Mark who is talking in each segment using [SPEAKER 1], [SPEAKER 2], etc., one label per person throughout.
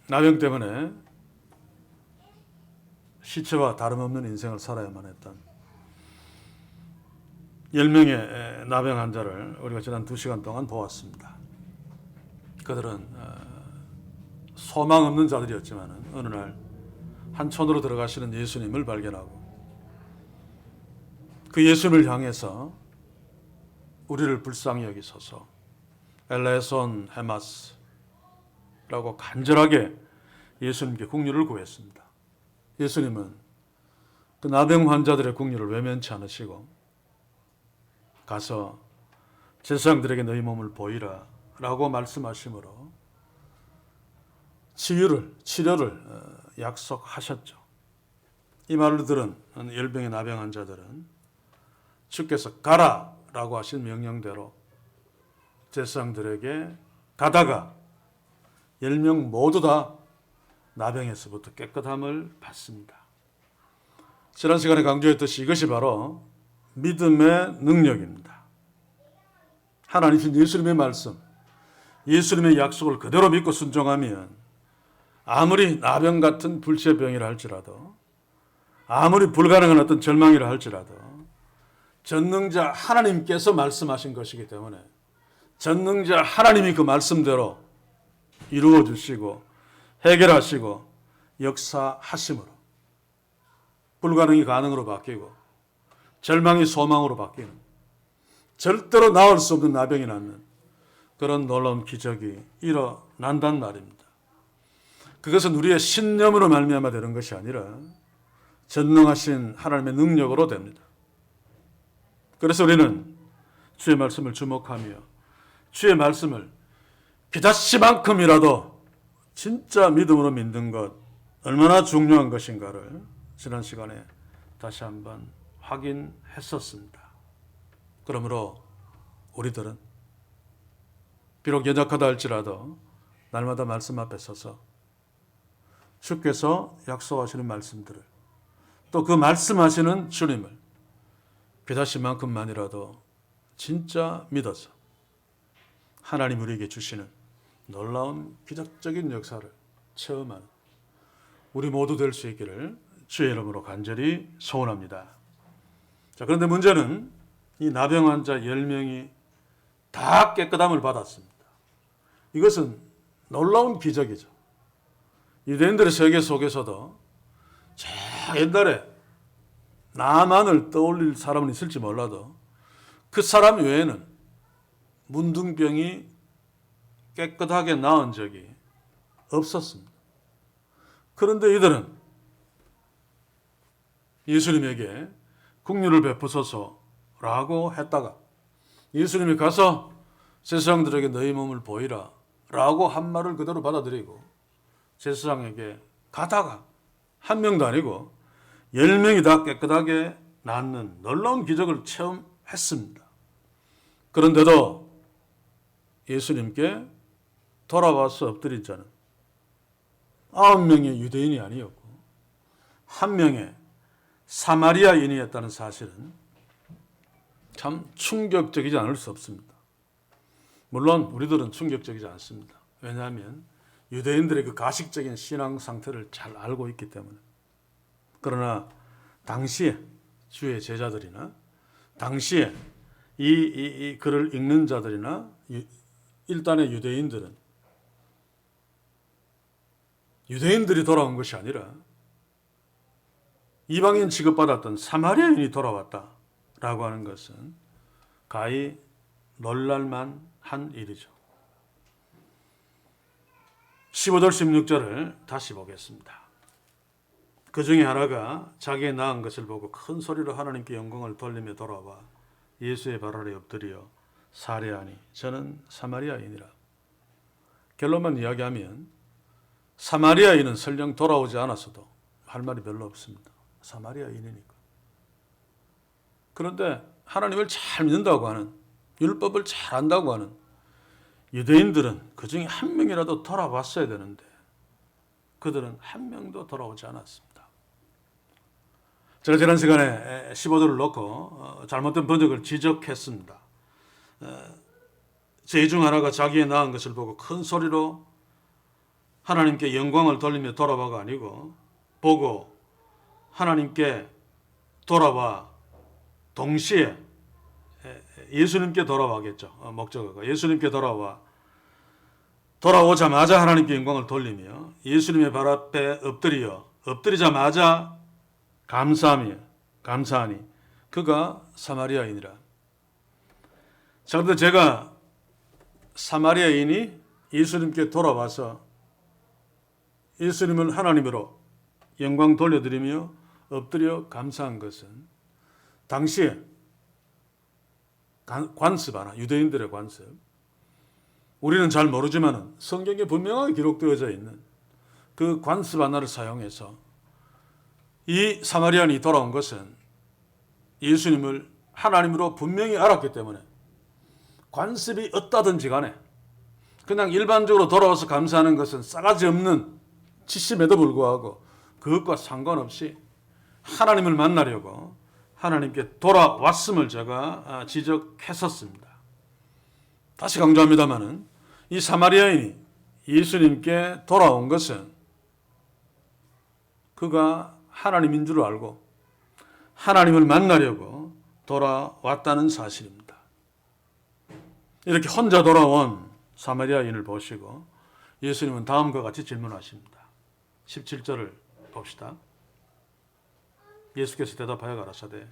[SPEAKER 1] 나병 때문에 시체와 다름없는 인생을 살아야만 했던 10명의 나병 환자를 우리가 지난 2시간 동안 보았습니다. 그들은 소망 없는 자들이었지만 어느 날 한촌으로 들어가시는 예수님을 발견하고 그 예수님을 향해서 우리를 불쌍히 여기소서 엘레손 헤마스라고 간절하게 예수님께 국류를 구했습니다. 예수님은 그 나병 환자들의 국류를 외면치 않으시고 가서 제사장들에게 너희 몸을 보이라 라고 말씀하시므로 치료를 약속하셨죠. 이 말을 들은 10명의 나병 환자들은 주께서 가라 라고 하신 명령대로 제사장들에게 가다가 10명 모두 다 나병에서부터 깨끗함을 받습니다. 지난 시간에 강조했듯이 이것이 바로 믿음의 능력입니다. 하나님이신 예수님의 말씀, 예수님의 약속을 그대로 믿고 순종하면 아무리 나병 같은 불치병이라 할지라도 아무리 불가능한 어떤 절망이라 할지라도 전능자 하나님께서 말씀하신 것이기 때문에 전능자 하나님이 그 말씀대로 이루어 주시고 해결하시고 역사하심으로 불가능이 가능으로 바뀌고 절망이 소망으로 바뀌는 절대로 나을 수 없는 나병이 낫는 그런 놀라운 기적이 일어난단 말입니다. 그것은 우리의 신념으로 말미암아 되는 것이 아니라 전능하신 하나님의 능력으로 됩니다. 그래서 우리는 주의 말씀을 주목하며 주의 말씀을 피다시만큼이라도 진짜 믿음으로 믿는 것 얼마나 중요한 것인가를 지난 시간에 다시 한번 확인했었습니다. 그러므로 우리들은 비록 연약하다 할지라도 날마다 말씀 앞에 서서 주께서 약속하시는 말씀들을 또 그 말씀하시는 주님을 비다시만큼만이라도 진짜 믿어서 하나님 우리에게 주시는 놀라운 기적적인 역사를 체험하는 우리 모두 될 수 있기를 주의 이름으로 간절히 소원합니다. 자, 그런데 문제는 이 나병 환자 10명이 다 깨끗함을 받았습니다. 이것은 놀라운 기적이죠. 유대인들의 세계 속에서도 저 옛날에 나만을 떠올릴 사람은 있을지 몰라도 그 사람 외에는 문둥병이 깨끗하게 나은 적이 없었습니다. 그런데 이들은 예수님에게 국류를 베푸소서라고 했다가 예수님이 가서 제사장들에게 너희 몸을 보이라 라고 한 말을 그대로 받아들이고 제사장에게 가다가 한 명도 아니고 10명이 다 깨끗하게 낫는 놀라운 기적을 체험했습니다. 그런데도 예수님께 돌아와서 엎드린 자는 9명의 유대인이 아니었고 1명의 사마리아인이었다는 사실은 참 충격적이지 않을 수 없습니다. 물론 우리들은 충격적이지 않습니다. 왜냐하면 유대인들의 그 가식적인 신앙 상태를 잘 알고 있기 때문에. 그러나 당시에 주의 제자들이나 당시에 이 글을 읽는 자들이나 일단의 유대인들이 돌아온 것이 아니라 이방인 취급받았던 사마리아인이 돌아왔다라고 하는 것은 가히 놀랄만 한 일이죠. 15절 16절을 다시 보겠습니다. 그 중에 하나가 자기의 나은 것을 보고 큰 소리로 하나님께 영광을 돌리며 돌아와 예수의 발 아래 엎드려 살해하니 저는 사마리아인이라. 결론만 이야기하면 사마리아인은 설령 돌아오지 않았어도 할 말이 별로 없습니다. 사마리아인이니까. 그런데 하나님을 잘 믿는다고 하는, 율법을 잘 안다고 하는 유대인들은 그 중에 한 명이라도 돌아왔어야 되는데 그들은 한 명도 돌아오지 않았습니다. 제가 지난 시간에 15도를 놓고 잘못된 번역을 지적했습니다. 제 중 하나가 자기의 나은 것을 보고 큰 소리로 하나님께 영광을 돌리며 돌아봐가 아니고 보고 하나님께 돌아와 동시에 예수님께 돌아와겠죠. 목적어가 예수님께 돌아오자마자 하나님께 영광을 돌리며 예수님의 발 앞에 엎드리자마자 감사하니 그가 사마리아인이라. 자, 그런데 제가 사마리아인이 예수님께 돌아와서 예수님을 하나님으로 영광 돌려드리며 엎드려 감사한 것은 당시에 관습 하나, 유대인들의 관습, 우리는 잘 모르지만 성경에 분명하게 기록되어져 있는 그 관습 하나를 사용해서 이 사마리아인이 돌아온 것은 예수님을 하나님으로 분명히 알았기 때문에 관습이 어떠든지 간에 그냥 일반적으로 돌아와서 감사하는 것은 싸가지 없는 치심에도 불구하고 그것과 상관없이 하나님을 만나려고 하나님께 돌아왔음을 제가 지적했었습니다. 다시 강조합니다마는 이 사마리아인이 예수님께 돌아온 것은 그가 하나님인 줄 알고 하나님을 만나려고 돌아왔다는 사실입니다. 이렇게 혼자 돌아온 사마리아인을 보시고 예수님은 다음과 같이 질문하십니다. 17절을 봅시다. 예수께서 대답하여 가라사대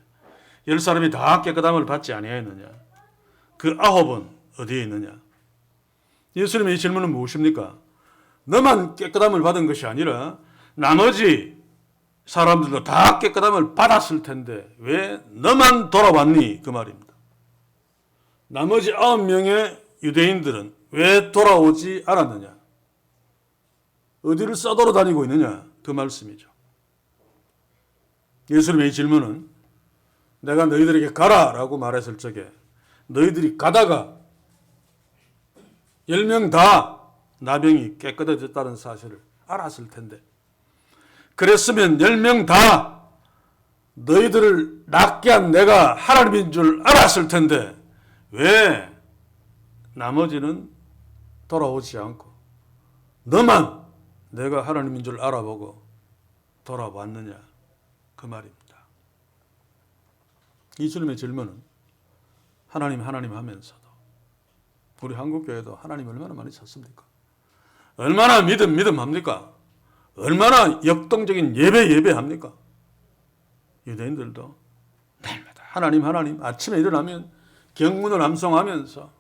[SPEAKER 1] 10사람이 다 깨끗함을 받지 아니하였느냐? 그 9은 어디에 있느냐? 예수님의 이 질문은 무엇입니까? 너만 깨끗함을 받은 것이 아니라 나머지 사람들도 다 깨끗함을 받았을 텐데 왜 너만 돌아왔니? 그 말입니다. 나머지 9명의 유대인들은 왜 돌아오지 않았느냐? 어디를 써돌아다니고 있느냐? 그 말씀이죠. 예수님의 이 질문은 내가 너희들에게 가라라고 말했을 적에 너희들이 가다가 10명 다 나병이 깨끗해졌다는 사실을 알았을 텐데 그랬으면 10명 다 너희들을 낫게 한 내가 하나님인 줄 알았을 텐데 왜 나머지는 돌아오지 않고 너만 내가 하나님인 줄 알아보고 돌아왔느냐? 그 말입니다. 예수님의 질문은 하나님 하면서도 우리 한국교회도 하나님 얼마나 많이 찾습니까? 얼마나 믿음 합니까? 얼마나 역동적인 예배합니까? 유대인들도 날마다 하나님 아침에 일어나면 경문을 암송하면서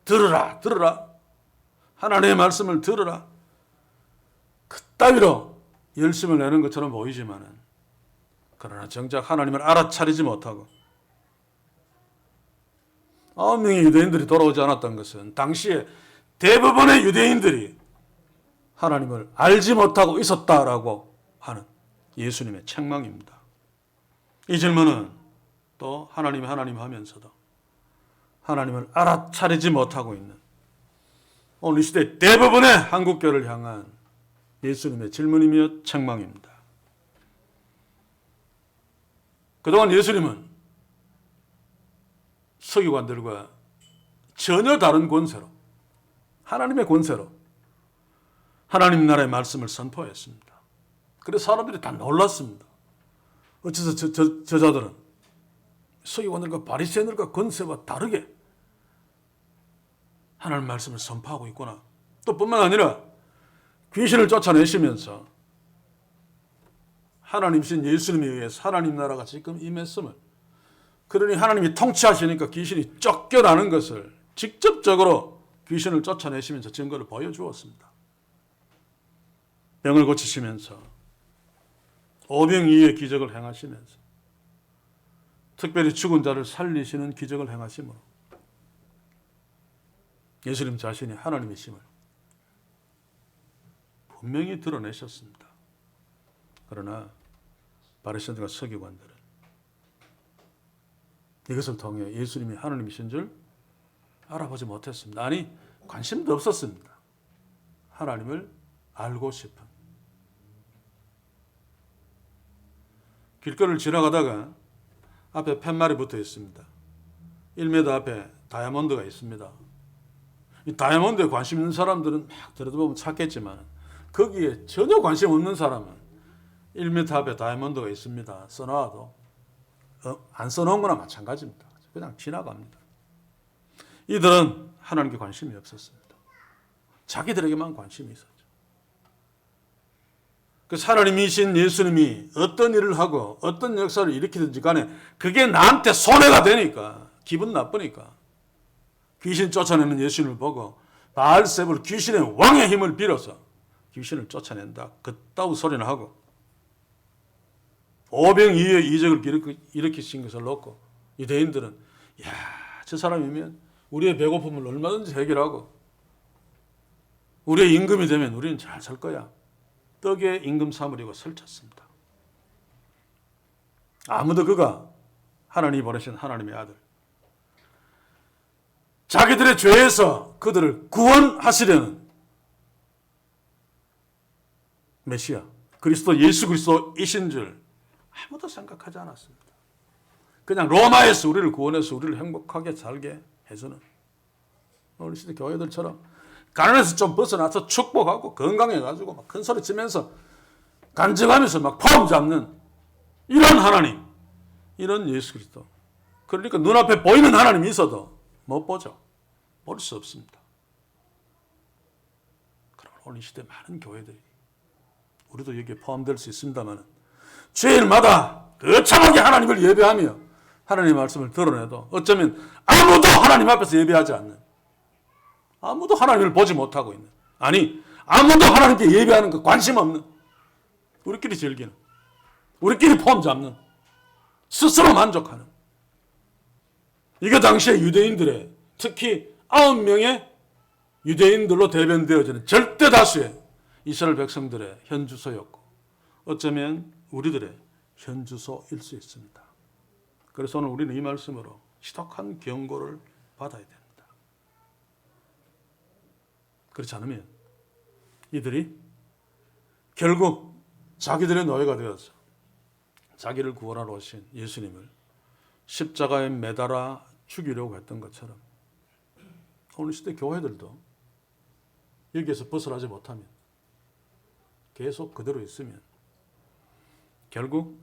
[SPEAKER 1] 들으라 하나님의 말씀을 들으라 그따위로 열심을 내는 것처럼 보이지만은 그러나 정작 하나님을 알아차리지 못하고 9명의 유대인들이 돌아오지 않았던 것은 당시에 대부분의 유대인들이 하나님을 알지 못하고 있었다라고 하는 예수님의 책망입니다. 이 질문은 또 하나님 하면서도 하나님을 알아차리지 못하고 있는 오늘 이 시대 대부분의 한국교회를 향한 예수님의 질문이며 책망입니다. 그동안 예수님은 서기관들과 전혀 다른 권세로 하나님의 권세로 하나님 나라의 말씀을 선포했습니다. 그래서 사람들이 다 놀랐습니다. 어째서 저자들은 서기관들과 바리새인들과 권세와 다르게 하나님 말씀을 선포하고 있구나. 또 뿐만 아니라 귀신을 쫓아내시면서 하나님이신 예수님에 의해서 하나님 나라가 지금 임했음을 그러니 하나님이 통치하시니까 귀신이 쫓겨나는 것을 직접적으로 귀신을 쫓아내시면서 증거를 보여주었습니다. 병을 고치시면서 오병이어의 기적을 행하시면서 특별히 죽은 자를 살리시는 기적을 행하심으로 예수님 자신이 하나님이심을 분명히 드러내셨습니다. 그러나 바리새인들과 서기관들은 이것을 통해 예수님이 하나님이신 줄 알아보지 못했습니다. 아니, 관심도 없었습니다. 하나님을 알고 싶은. 길거리를 지나가다가 앞에 팻말이 붙어 있습니다. 1m 앞에 다이아몬드가 있습니다. 이 다이아몬드에 관심 있는 사람들은 막 들여다보면 찾겠지만 거기에 전혀 관심 없는 사람은 1m 앞에 다이아몬드가 있습니다. 써놔도 안 써놓은 거나 마찬가지입니다. 그냥 지나갑니다. 이들은 하나님께 관심이 없었습니다. 자기들에게만 관심이 있었죠. 그래서 하나님이신 예수님이 어떤 일을 하고 어떤 역사를 일으키든지 간에 그게 나한테 손해가 되니까, 기분 나쁘니까 귀신 쫓아내는 예수님을 보고 바알세불 귀신의 왕의 힘을 빌어서 귀신을 쫓아낸다, 그따위 소리를 하고 오병이어의 이적을 일으키신 것을 놓고 유대인들은 야, 저 사람이면 우리의 배고픔을 얼마든지 해결하고 우리의 임금이 되면 우리는 잘 살 거야, 떡의 임금 삼으려고 설쳤습니다. 아무도 그가 하나님이 보내신 하나님의 아들, 자기들의 죄에서 그들을 구원하시려는 메시아 그리스도 예수 그리스도이신 줄 아무도 생각하지 않았습니다. 그냥 로마에서 우리를 구원해서 우리를 행복하게 살게 해주는, 우리 시대 교회들처럼 가난에서 좀 벗어나서 축복하고 건강해가지고 막 큰 소리 치면서 간증하면서 막 폼 잡는 이런 하나님, 이런 예수 그리스도. 그러니까 눈앞에 보이는 하나님이 있어도 못 보죠. 볼 수 없습니다. 그러나 오늘 시대 많은 교회들이, 우리도 여기에 포함될 수 있습니다만, 주일마다 거창하게 하나님을 예배하며 하나님의 말씀을 드러내도 어쩌면 아무도 하나님 앞에서 예배하지 않는, 아무도 하나님을 보지 못하고 있는, 아니 아무도 하나님께 예배하는 거 관심 없는, 우리끼리 즐기는, 우리끼리 폼 잡는, 스스로 만족하는, 이거 당시에 유대인들의, 특히 9명의 유대인들로 대변되어지는 절대 다수의 이스라엘 백성들의 현주소였고 어쩌면 우리들의 현주소일 수 있습니다. 그래서 오늘 우리는 이 말씀으로 시독한 경고를 받아야 됩니다. 그렇지 않으면 이들이 결국 자기들의 노예가 되어서 자기를 구원하러 오신 예수님을 십자가에 매달아 죽이려고 했던 것처럼 오늘 시대 교회들도 여기에서 벗어나지 못하면, 계속 그대로 있으면 결국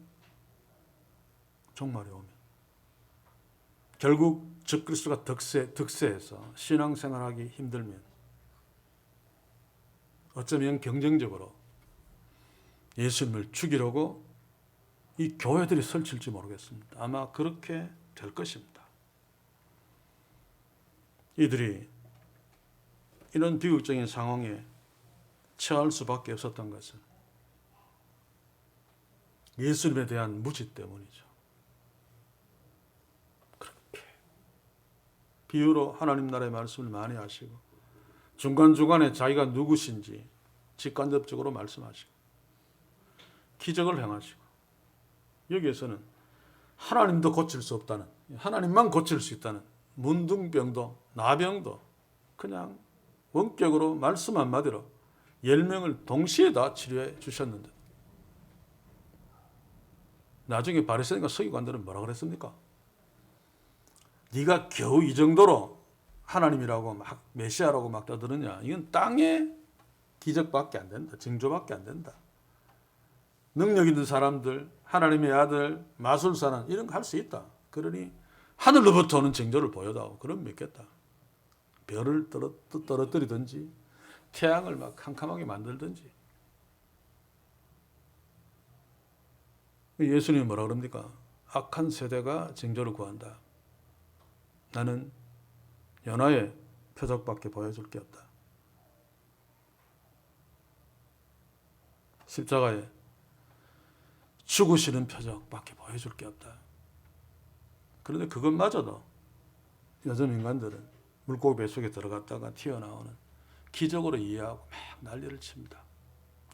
[SPEAKER 1] 종말이 오면, 결국 적그리스도가 득세해서 신앙생활하기 힘들면 어쩌면 경쟁적으로 예수님을 죽이려고 이 교회들이 설칠지 모르겠습니다. 아마 그렇게 될 것입니다. 이들이 이런 비극적인 상황에 처할 수밖에 없었던 것은 예수님에 대한 무지 때문이죠. 그렇게 비유로 하나님 나라의 말씀을 많이 하시고 중간중간에 자기가 누구신지 직간접적으로 말씀하시고 기적을 행하시고, 여기에서는 하나님도 고칠 수 없다는, 하나님만 고칠 수 있다는 문둥병도 나병도 그냥 원격으로 말씀 한마디로 10명을 동시에 다 치료해 주셨는데, 나중에 바리새인과 서기관들은 뭐라 그랬습니까? 네가 겨우 이 정도로 하나님이라고 막 메시아라고 막 떠드느냐, 이건 땅의 기적밖에 안 된다, 징조밖에 안 된다. 능력 있는 사람들, 하나님의 아들, 마술사는 이런 거 할 수 있다. 그러니 하늘로부터 오는 징조를 보여다오. 그럼 믿겠다. 별을 떨어뜨리든지 태양을 막 캄캄하게 만들든지. 예수님이 뭐라 그럽니까? 악한 세대가 징조를 구한다. 나는 연하의 표적밖에 보여줄 게 없다. 십자가에 죽으시는 표적밖에 보여줄 게 없다. 그런데 그것마저도 요즘 인간들은 물고기 뱃속에 들어갔다가 튀어나오는 기적으로 이해하고 막 난리를 칩니다.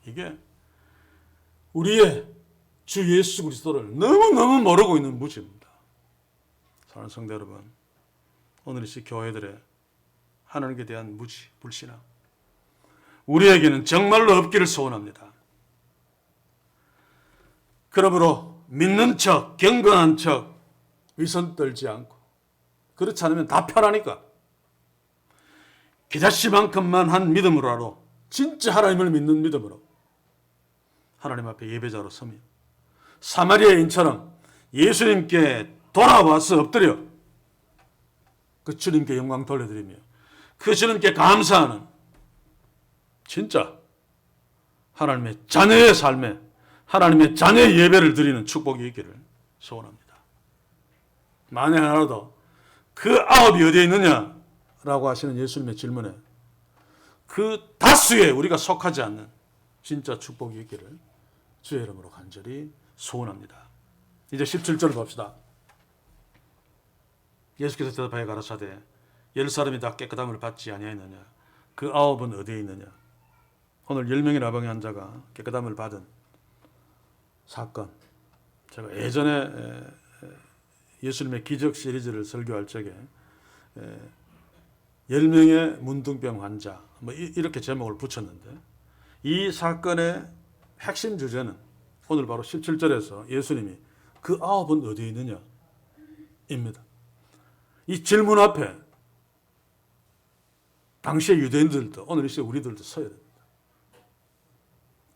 [SPEAKER 1] 이게 우리의 주 예수 그리스도를 너무너무 모르고 있는 무지입니다. 사랑하는 성도 여러분, 오늘 이 교회들의 하나님께 대한 무지, 불신앙, 우리에게는 정말로 없기를 소원합니다. 그러므로 믿는 척, 경건한 척, 위선 떨지 않고, 그렇지 않으면 다 편하니까 겨자씨만큼만 한 믿음으로, 진짜 하나님을 믿는 믿음으로 하나님 앞에 예배자로 서며 사마리아인처럼 예수님께 돌아와서 엎드려 그 주님께 영광 돌려드리며 그 주님께 감사하는 진짜 하나님의 자녀의 삶에 하나님의 자녀의 예배를 드리는 축복이 있기를 소원합니다. 만에 하나라도 그 아홉이 어디에 있느냐라고 하시는 예수님의 질문에 그 다수에 우리가 속하지 않는 진짜 축복이 있기를 주의 이름으로 간절히 소원합니다. 이제 17절 봅시다. 예수께서 대답하여 가라사대 10사람이 다 깨끗함을 받지 아니하였느냐? 그 아홉은 어디에 있느냐? 오늘 10명의 라방의 환자가 깨끗함을 받은 사건, 제가 예전에 예수님의 기적 시리즈를 설교할 적에 10명의 문둥병 환자 뭐 이렇게 제목을 붙였는데, 이 사건의 핵심 주제는 오늘 바로 17절에서 예수님이 그 아홉은 어디에 있느냐 입니다. 이 질문 앞에 당시의 유대인들도 오늘 이 시대 우리들도 서야 됩니다.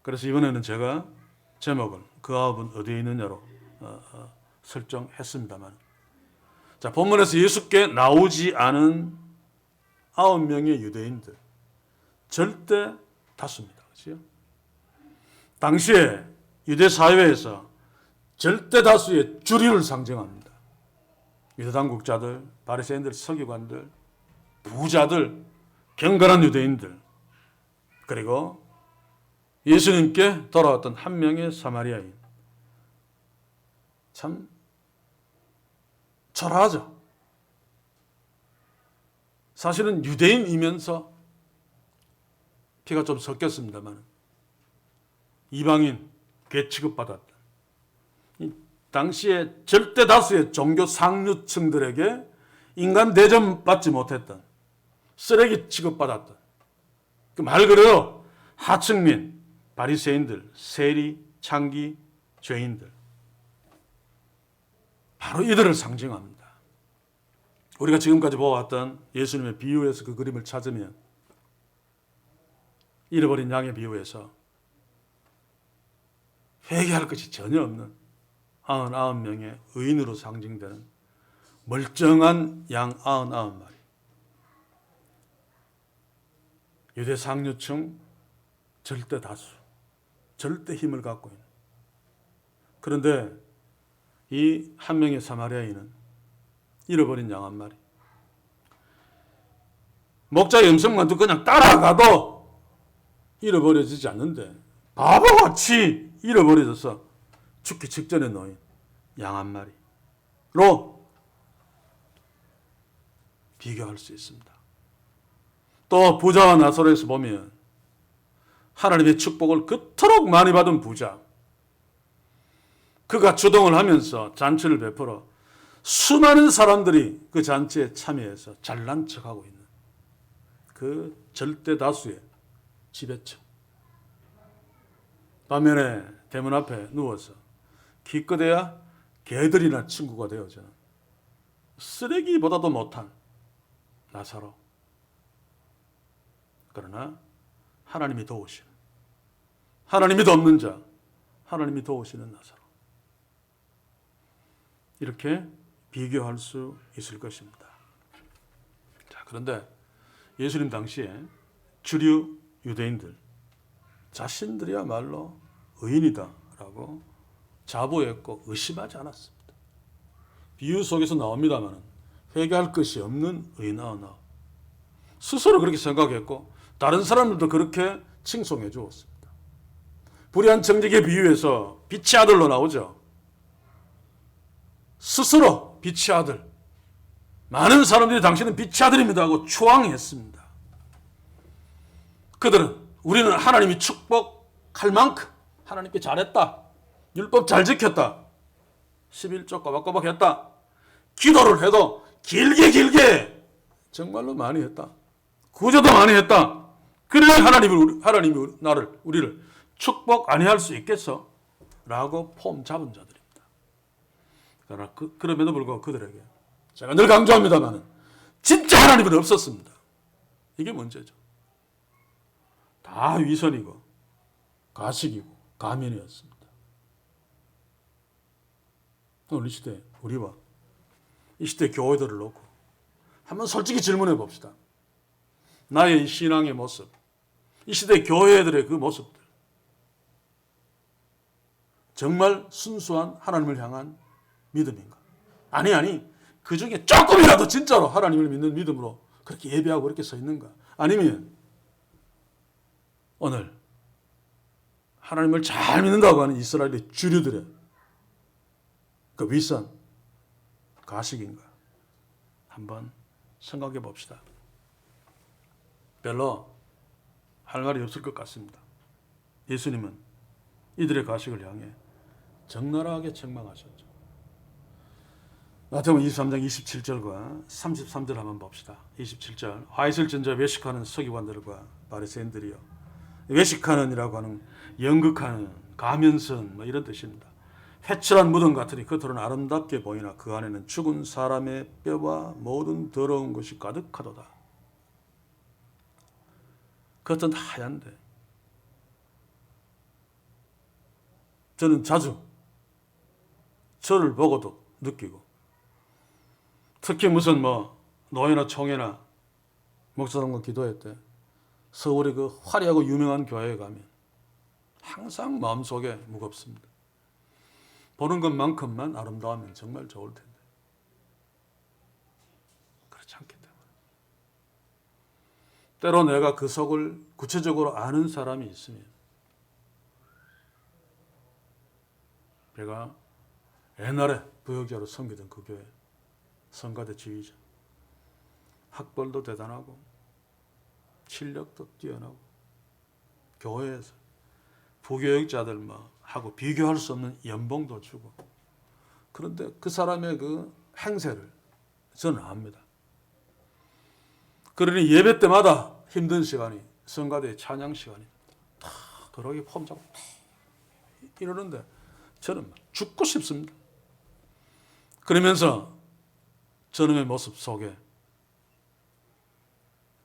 [SPEAKER 1] 그래서 이번에는 제가 제목을 그 아홉은 어디에 있느냐로 설정했습니다만, 자, 본문에서 예수께 나오지 않은 9명의 유대인들 절대 다수입니다. 그렇죠? 당시에 유대 사회에서 절대 다수의 주류를 상징합니다. 유대 당국자들, 바리새인들, 서기관들, 부자들, 경건한 유대인들, 그리고 예수님께 돌아왔던 한 명의 사마리아인. 참 초라하죠. 사실은 유대인이면서 피가 좀 섞였습니다만 이방인, 개 취급받았던 이 당시에 절대 다수의 종교 상류층들에게 인간 대접받지 못했던, 쓰레기 취급받았던, 그 말 그대로 하층민, 바리새인들, 세리, 창기, 죄인들, 바로 이들을 상징합니다. 우리가 지금까지 보아왔던 예수님의 비유에서 그 그림을 찾으면 잃어버린 양의 비유에서 회개할 것이 전혀 없는 99명의 의인으로 상징되는 멀쩡한 양 99마리. 유대 상류층 절대 다수, 절대 힘을 갖고 있는. 그런데 이 한 명의 사마리아인은 잃어버린 양 한 마리. 목자의 음성만 듣고 그냥 따라가도 잃어버려지지 않는데 바보같이 잃어버려져서 죽기 직전에 놓인 양 한 마리로 비교할 수 있습니다. 또 부자와 나사로에서 보면 하나님의 축복을 그토록 많이 받은 부자, 그가 주동을 하면서 잔치를 베풀어 수많은 사람들이 그 잔치에 참여해서 잘난 척하고 있는 그 절대 다수의 지배층. 반면에 대문 앞에 누워서 기껏해야 개들이나 친구가 되어지는 쓰레기보다도 못한 나사로. 그러나 하나님이 도우시는, 하나님이 돕는 자, 하나님이 도우시는 나사로. 이렇게 비교할 수 있을 것입니다. 자, 그런데 예수님 당시에 주류 유대인들 자신들이야말로 의인이다라고 자부했고 의심하지 않았습니다. 비유 속에서 나옵니다만 회개할 것이 없는 의인 99. 스스로 그렇게 생각했고 다른 사람들도 그렇게 칭송해 주었습니다. 불의한 정직의 비유에서 빛의 아들로 나오죠. 스스로 빛의 아들, 많은 사람들이 당신은 빛의 아들입니다 하고 추앙했습니다. 그들은 우리는 하나님이 축복할 만큼 하나님께 잘했다, 율법 잘 지켰다, 11조 꼬박꼬박 했다, 기도를 해도 길게 정말로 많이 했다, 구제도 많이 했다, 그래야 하나님이 우리를 축복 아니할 수 있겠어? 라고 폼 잡은 자들입니다. 그러나 그럼에도 불구하고 그들에게 제가 늘 강조합니다만 진짜 하나님은 없었습니다. 이게 문제죠. 다 위선이고 가식이고 가면이었습니다. 오늘 이 시대 우리와 이 시대 교회들을 놓고 한번 솔직히 질문해 봅시다. 나의 이 신앙의 모습, 이 시대 교회들의 그 모습들, 정말 순수한 하나님을 향한 믿음인가? 아니 그 중에 조금이라도 진짜로 하나님을 믿는 믿음으로 그렇게 예배하고 그렇게 서 있는가? 아니면 오늘 하나님을 잘 믿는다고 하는 이스라엘의 주류들의 그 위선, 가식인가? 한번 생각해 봅시다. 별로 할 말이 없을 것 같습니다. 예수님은 이들의 가식을 향해 적나라하게 책망하셨죠. 마태복음 23장 27절과 33절 한번 봅시다. 27절 화이슬 전자 외식하는 서기관들과 바리새인들이여. 외식하는이라고 하는 연극하는 가면선 뭐 이런 뜻입니다. 회칠한 무덤 같으니 겉으로는 아름답게 보이나 그 안에는 죽은 사람의 뼈와 모든 더러운 것이 가득하도다. 겉은 하얀데 저는 자주 저를 보고도 느끼고 특히 무슨 노회나 총회나 목사님과 기도회 때 서울의 그 화려하고 유명한 교회에 가면 항상 마음속에 무겁습니다. 보는 것만큼만 아름다우면 정말 좋을 텐데 그렇지 않기 때문에 때로 내가 그 속을 구체적으로 아는 사람이 있으면 제가 옛날에 부역자로 섬기던 그 교회 성가대 지휘자 학벌도 대단하고 실력도 뛰어나고 교회에서 부교역자들 하고 비교할 수 없는 연봉도 주고 그런데 그 사람의 그 행세를 저는 압니다. 그러니 예배 때마다 힘든 시간이 성가대의 찬양 시간입니다. 다 그러기 폼 잡고 이러는데 저는 죽고 싶습니다. 그러면서 저놈의 모습 속에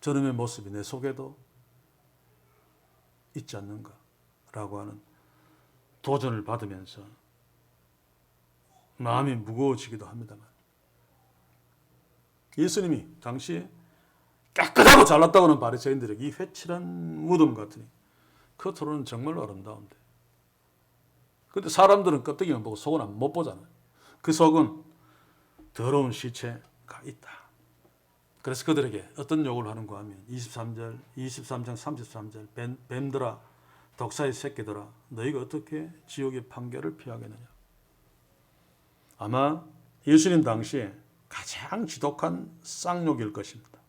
[SPEAKER 1] 저놈의 모습이 내 속에도 있지 않는가라고 하는 도전을 받으면서 마음이 무거워지기도 합니다만 예수님이 당시에 깨끗하고 잘났다고 하는 바리새인들에게 이 회칠한 무덤 같으니 겉으로는 정말로 아름다운데 근데 사람들은 껍데기만 보고 속은 못 보잖아요. 그 속은 더러운 시체가 있다. 그래서 그들에게 어떤 욕을 하는가 하면 23장 33절 뱀들아 독사의 새끼들아 너희가 어떻게 지옥의 판결을 피하겠느냐. 아마 예수님 당시에 가장 지독한 쌍욕일 것입니다.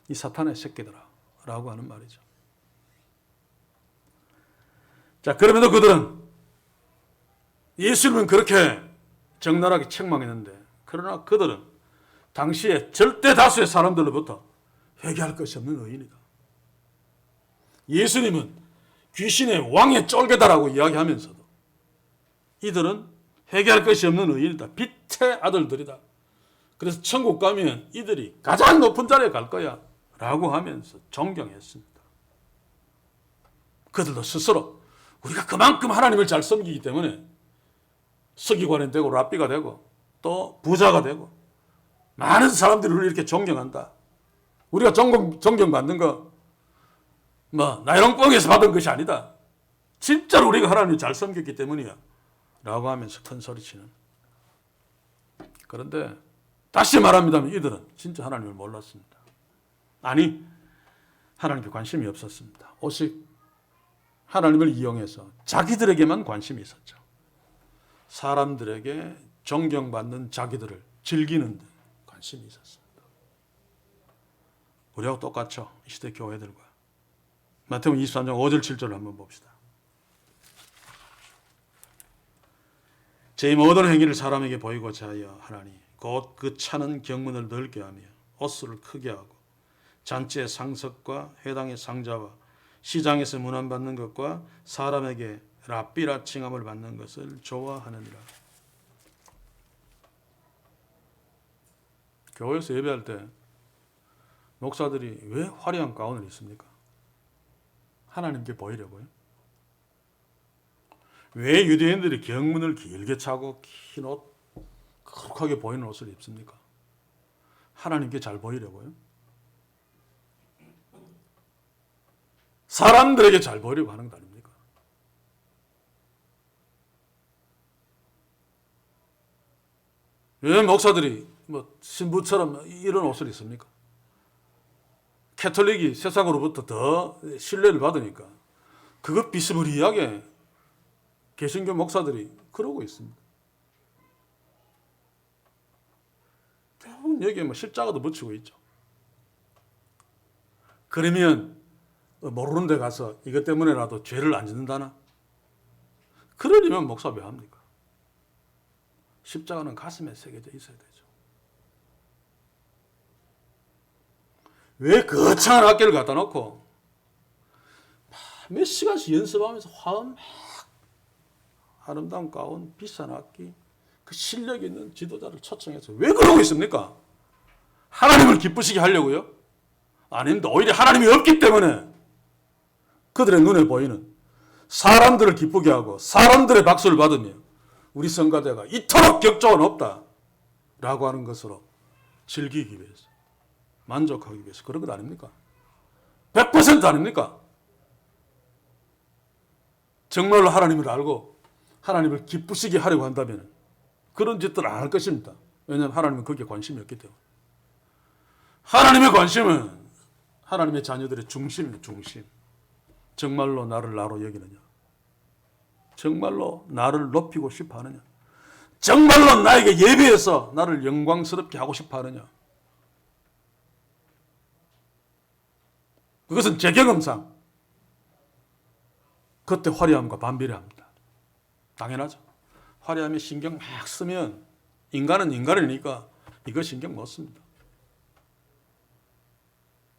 [SPEAKER 1] 이 사탄의 새끼들아 라고 하는 말이죠. 자, 그럼에도 그들은 예수님은 그렇게 적나라하게 책망했는데 그러나 그들은 당시에 절대 다수의 사람들로부터 회개할 것이 없는 의인이다. 예수님은 귀신의 왕의 쫄개다라고 이야기하면서도 이들은 회개할 것이 없는 의인이다. 빛의 아들들이다. 그래서 천국 가면 이들이 가장 높은 자리에 갈 거야 라고 하면서 존경했습니다. 그들도 스스로 우리가 그만큼 하나님을 잘 섬기기 때문에 서기관이 되고 랍비가 되고 또 부자가 되고 많은 사람들이 우리를 이렇게 존경한다. 우리가 존경받는 거 나이롱뽕에서 받은 것이 아니다. 진짜로 우리가 하나님을 잘 섬겼기 때문이야 라고 하면서 큰 소리치는. 그런데 다시 말합니다면 이들은 진짜 하나님을 몰랐습니다. 아니 하나님께 관심이 없었습니다. 오직 하나님을 이용해서 자기들에게만 관심이 있었죠. 사람들에게 존경받는 자기들을 즐기는 데 관심이 있었습니다. 우리하고 똑같죠. 이 시대 교회들과. 마태복음 23장 5절 7절을 한번 봅시다. 제 모든 행위를 사람에게 보이고자 하여 하나니 곧 그 차는 경문을 넓게 하며 옷수를 크게 하고 잔치의 상석과 회당의 상자와 시장에서 문안받는 것과 사람에게 랍비라 칭함을 받는 것을 좋아하느니라. 교회에서 예배할 때 목사들이 왜 화려한 가운을 입습니까? 하나님께 보이려고요. 왜 유대인들이 경문을 길게 차고 긴 옷, 거룩하게 보이는 옷을 입습니까? 하나님께 잘 보이려고요. 사람들에게 잘 보이려고 하는 거 아닙니까? 왜 목사들이 신부처럼 이런 옷을 입습니까? 캐톨릭이 세상으로부터 더 신뢰를 받으니까 그것 비스무리하게 개신교 목사들이 그러고 있습니다. 대부분 여기에 십자가도 붙이고 있죠. 그러면 모르는 데 가서 이것 때문에라도 죄를 안 짓는다나? 그러려면 목사 왜 합니까? 십자가는 가슴에 새겨져 있어야 되죠. 왜 거창한 악기를 갖다 놓고 몇 시간씩 연습하면서 화음 막 아름다운 가운, 비싼 악기, 그 실력 있는 지도자를 초청해서 왜 그러고 있습니까? 하나님을 기쁘시게 하려고요? 아닙니다. 오히려 하나님이 없기 때문에 그들의 눈에 보이는 사람들을 기쁘게 하고 사람들의 박수를 받으며 우리 성가대가 이토록 격조는 없다라고 하는 것으로 즐기기 위해서, 만족하기 위해서 그런 것 아닙니까? 100% 아닙니까? 정말로 하나님을 알고 하나님을 기쁘시게 하려고 한다면 그런 짓들을 안 할 것입니다. 왜냐하면 하나님은 거기에 관심이 없기 때문에. 하나님의 관심은 하나님의 자녀들의 중심입니다. 중심. 정말로 나를 나로 여기느냐? 정말로 나를 높이고 싶어 하느냐? 정말로 나에게 예배해서 나를 영광스럽게 하고 싶어 하느냐? 그것은 제 경험상 그때 화려함과 반비례합니다. 당연하죠. 화려함에 신경 막 쓰면 인간은 인간이니까 이거 신경 못 씁니다.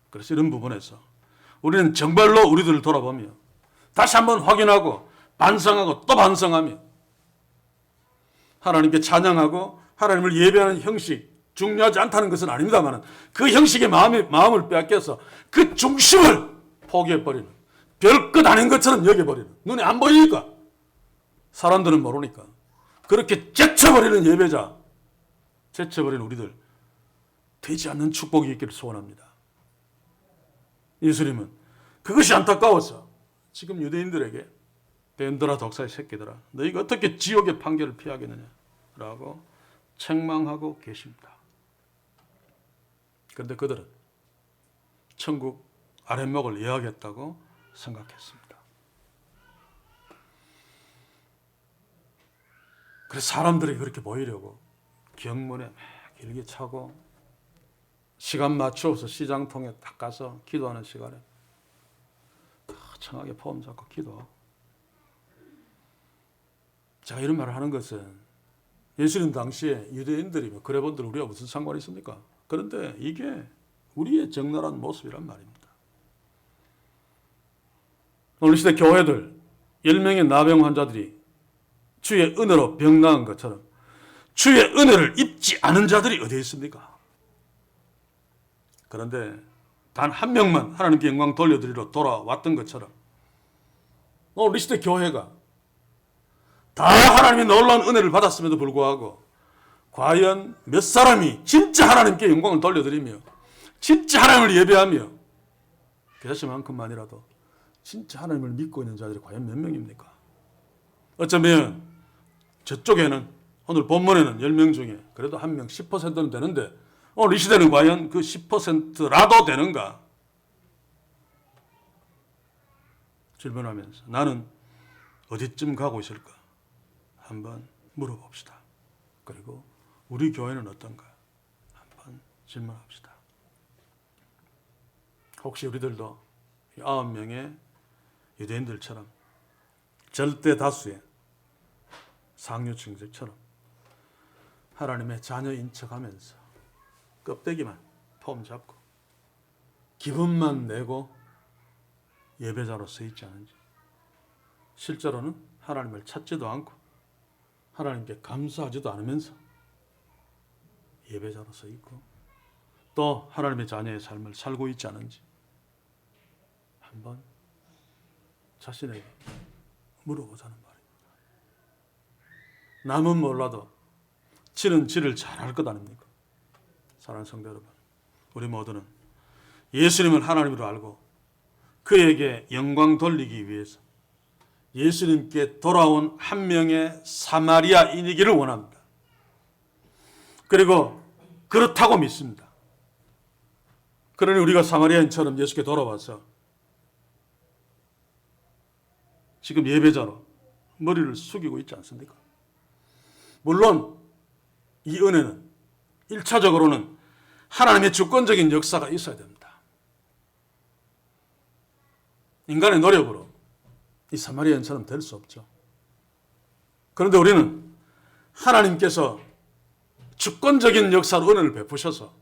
[SPEAKER 1] 그래서 이런 부분에서 우리는 정말로 우리들을 돌아보며 다시 한번 확인하고 반성하고 또 반성하며 하나님께 찬양하고 하나님을 예배하는 형식 중요하지 않다는 것은 아닙니다만 그 형식의 마음을 빼앗겨서 그 중심을 포기해버리는, 별것 아닌 것처럼 여겨버리는, 눈에 안 보이니까 사람들은 모르니까 그렇게 제쳐버리는 예배자, 제쳐버리는 우리들 되지 않는 축복이 있기를 소원합니다. 예수님은 그것이 안타까워서 지금 유대인들에게 뱀들아 독사의 새끼들아 너희가 어떻게 지옥의 판결을 피하겠느냐라고 책망하고 계십니다. 그런데 그들은 천국 아랫목을 예하겠다고 생각했습니다. 그래서 사람들이 그렇게 보이려고 경문에 막 길게 차고 시간 맞춰서 시장통에 딱 가서 기도하는 시간에 청하게 폼 잡고 기도하고. 제가 이런 말을 하는 것은 예수님 당시에 유대인들이 그래 본들 우리가 무슨 상관이 있습니까? 그런데 이게 우리의 적나라한 모습이란 말입니다. 오늘 시대 교회들 10명의 나병 환자들이 주의 은혜로 병 나은 것처럼 주의 은혜를 입지 않은 자들이 어디에 있습니까? 그런데 단 한 명만 하나님께 영광 돌려드리러 돌아왔던 것처럼 오늘 이 시대 교회가 다 하나님의 놀라운 은혜를 받았음에도 불구하고 과연 몇 사람이 진짜 하나님께 영광을 돌려드리며 진짜 하나님을 예배하며 그 자체만큼만이라도 진짜 하나님을 믿고 있는 자들이 과연 몇 명입니까? 어쩌면 저쪽에는 오늘 본문에는 10명 중에 그래도 한 명 10%는 되는데 오늘 이 시대는 과연 그 10%라도 되는가? 질문하면서 나는 어디쯤 가고 있을까? 한번 물어봅시다. 그리고 우리 교회는 어떤가? 한번 질문합시다. 혹시 우리들도 9명의 유대인들처럼 절대 다수의 상류층들처럼 하나님의 자녀인 척하면서 껍데기만 폼 잡고 기분만 내고 예배자로 서 있지 않은지, 실제로는 하나님을 찾지도 않고 하나님께 감사하지도 않으면서 예배자로 서 있고 또 하나님의 자녀의 삶을 살고 있지 않은지 한번 자신에게 물어보자는 말입니다. 남은 몰라도 지는 지를 잘 알 것 아닙니까? 사랑하는 성도 여러분, 우리 모두는 예수님을 하나님으로 알고 그에게 영광 돌리기 위해서 예수님께 돌아온 한 명의 사마리아인이기를 원합니다. 그리고 그렇다고 믿습니다. 그러니 우리가 사마리아인처럼 예수께 돌아와서 지금 예배자로 머리를 숙이고 있지 않습니까? 물론 이 은혜는 1차적으로는 하나님의 주권적인 역사가 있어야 됩니다. 인간의 노력으로 이 사마리아인처럼 될 수 없죠. 그런데 우리는 하나님께서 주권적인 역사로 은혜를 베푸셔서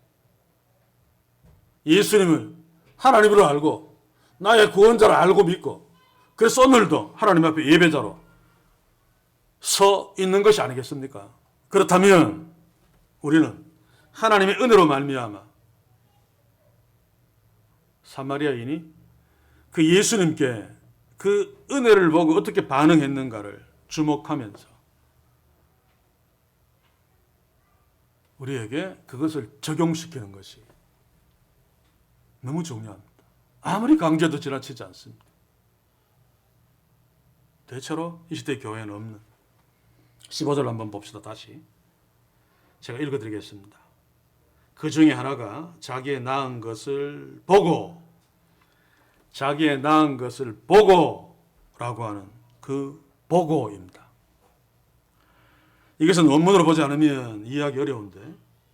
[SPEAKER 1] 예수님을 하나님으로 알고 나의 구원자를 알고 믿고 그래서 오늘도 하나님 앞에 예배자로 서 있는 것이 아니겠습니까? 그렇다면 우리는 하나님의 은혜로 말미암아 사마리아인이 그 예수님께 그 은혜를 보고 어떻게 반응했는가를 주목하면서 우리에게 그것을 적용시키는 것이 너무 중요합니다. 아무리 강조해도 지나치지 않습니다. 대체로 이 시대 교회는 없는 15절 한번 봅시다. 다시 제가 읽어드리겠습니다. 그 중에 하나가 자기의 낳은 것을 보고 라고 하는 그 보고입니다. 이것은 원문으로 보지 않으면 이해하기 어려운데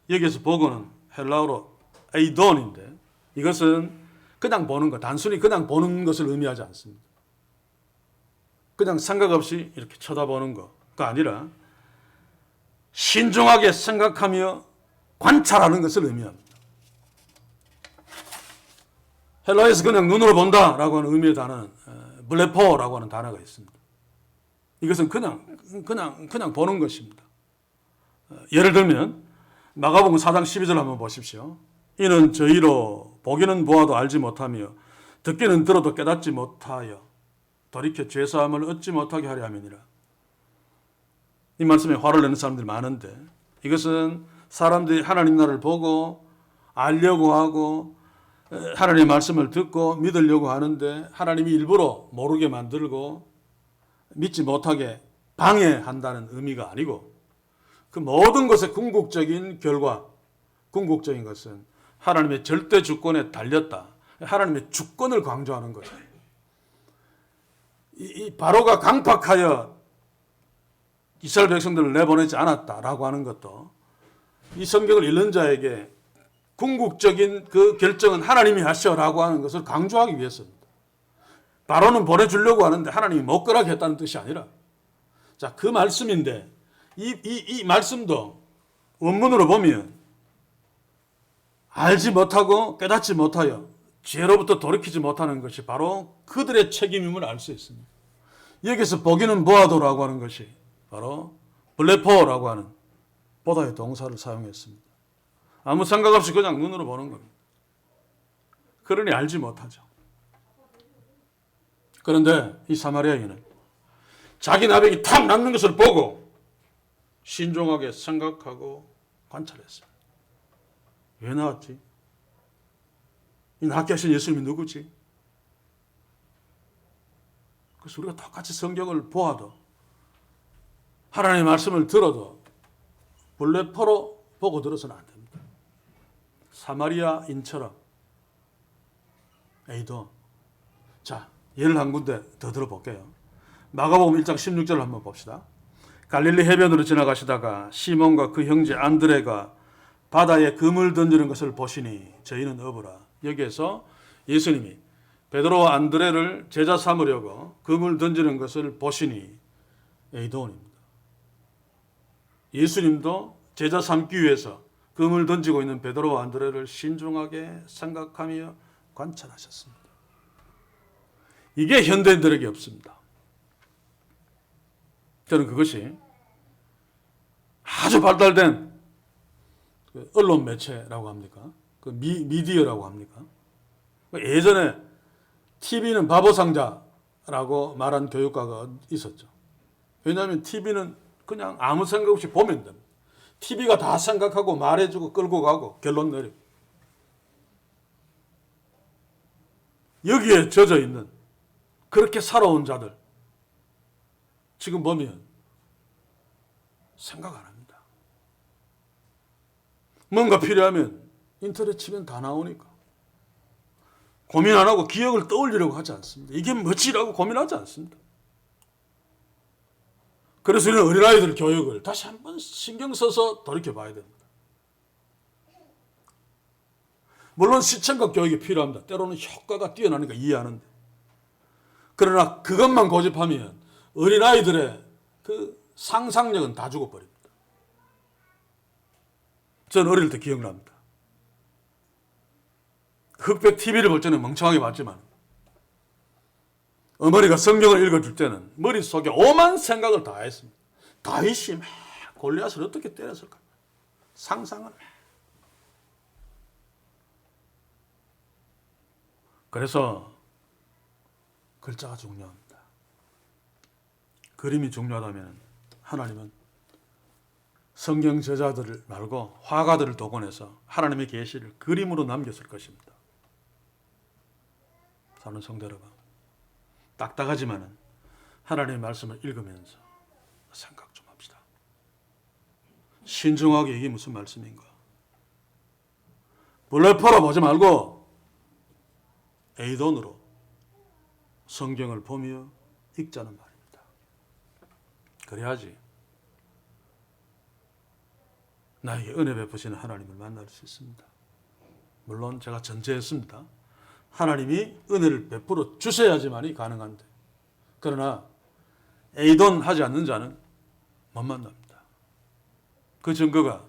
[SPEAKER 1] 여기에서 보고는 헬라어로 에이돈인데 이것은 그냥 보는 것, 단순히 그냥 보는 것을 의미하지 않습니다. 그냥 생각 없이 이렇게 쳐다보는 것가 아니라 신중하게 생각하며 관찰하는 것을 의미합니다. 헬라어에서 그냥 눈으로 본다라고 하는 의미의 단어는 블레포라고 하는 단어가 있습니다. 이것은 그냥 보는 것입니다. 예를 들면 마가복음 4장 12절 한번 보십시오. 이는 저희로 보기는 보아도 알지 못하며 듣기는 들어도 깨닫지 못하여 돌이켜 죄사함을 얻지 못하게 하려 함이니라. 이 말씀에 화를 내는 사람들이 많은데 이것은 사람들이 하나님 나라를 보고 알려고 하고 하나님의 말씀을 듣고 믿으려고 하는데 하나님이 일부러 모르게 만들고 믿지 못하게 방해한다는 의미가 아니고 그 모든 것의 궁극적인 결과, 궁극적인 것은 하나님의 절대 주권에 달렸다. 하나님의 주권을 강조하는 거예요. 이 바로가 강팍하여 이스라엘 백성들을 내보내지 않았다라고 하는 것도 이 성경을 읽는 자에게 궁극적인 그 결정은 하나님이 하셔라고 하는 것을 강조하기 위해서입니다. 바로는 보내주려고 하는데 하나님이 못 가게 했다는 뜻이 아니라 자, 그 말씀인데 이 말씀도 원문으로 보면 알지 못하고 깨닫지 못하여 죄로부터 돌이키지 못하는 것이 바로 그들의 책임임을 알 수 있습니다. 여기서 보기는 보아도라고 하는 것이 바로 블레포라고 하는 보다의 동사를 사용했습니다. 아무 생각 없이 그냥 눈으로 보는 겁니다. 그러니 알지 못하죠. 그런데 이 사마리아인은 자기 나병이 탁 낫는 것을 보고 신중하게 생각하고 관찰했습니다. 왜 나왔지? 이 낫게 하신 예수님이 누구지? 그래서 우리가 똑같이 성경을 보아도 하나님의 말씀을 들어도 블레포로 보고 들어서는 안 됩니다. 사마리아인처럼 에이돈. 자, 예를 한 군데 더 들어볼게요. 마가복음 1장 16절을 한번 봅시다. 갈릴리 해변으로 지나가시다가 시몬과 그 형제 안드레가 바다에 그물 던지는 것을 보시니 저희는 어부라. 여기에서 예수님이 베드로와 안드레를 제자 삼으려고 그물 던지는 것을 보시니 에이돈입니다. 예수님도 제자 삼기 위해서 그물 던지고 있는 베드로와 안드레를 신중하게 생각하며 관찰하셨습니다. 이게 현대인들에게 없습니다. 저는 그것이 아주 발달된 언론 매체라고 합니까? 그 미디어라고 합니까? 예전에 TV는 바보상자라고 말한 교육가가 있었죠. 왜냐하면 TV는 그냥 아무 생각 없이 보면 됩니다. TV가 다 생각하고 말해주고 끌고 가고 결론 내리고. 여기에 젖어 있는 그렇게 살아온 자들 지금 보면 생각 안 합니다. 뭔가 필요하면 인터넷 치면 다 나오니까 고민 안 하고 기억을 떠올리려고 하지 않습니다. 이게 뭐지라고 고민하지 않습니다. 그래서 우리는 어린아이들 교육을 다시 한번 신경 써서 돌이켜봐야 됩니다. 물론 시청각 교육이 필요합니다. 때로는 효과가 뛰어나니까 이해하는데. 그러나 그것만 고집하면 어린아이들의 그 상상력은 다 죽어버립니다. 저는 어릴 때 기억납니다. 흑백 TV를 볼 때는 멍청하게 봤지만 어머니가 성경을 읽어줄 때는 머릿속에 오만 생각을 다 했습니다. 다윗이 막 골리앗을 어떻게 때렸을까? 상상을. 그래서 글자가 중요합니다. 그림이 중요하다면 하나님은 성경 저자들을 말고 화가들을 동원해서 하나님의 계시를 그림으로 남겼을 것입니다. 사는 성도 여러분, 딱딱하지만은 하나님의 말씀을 읽으면서 생각 좀 합시다. 신중하게 이게 무슨 말씀인가? 블레퍼로 보지 말고 에이돈으로 성경을 보며 읽자는 말입니다. 그래야지 나에게 은혜 베푸시는 하나님을 만날 수 있습니다. 물론 제가 전제했습니다. 하나님이 은혜를 베풀어 주셔야지만이 가능한데, 그러나 에이돈 하지 않는 자는 못 만납니다. 그 증거가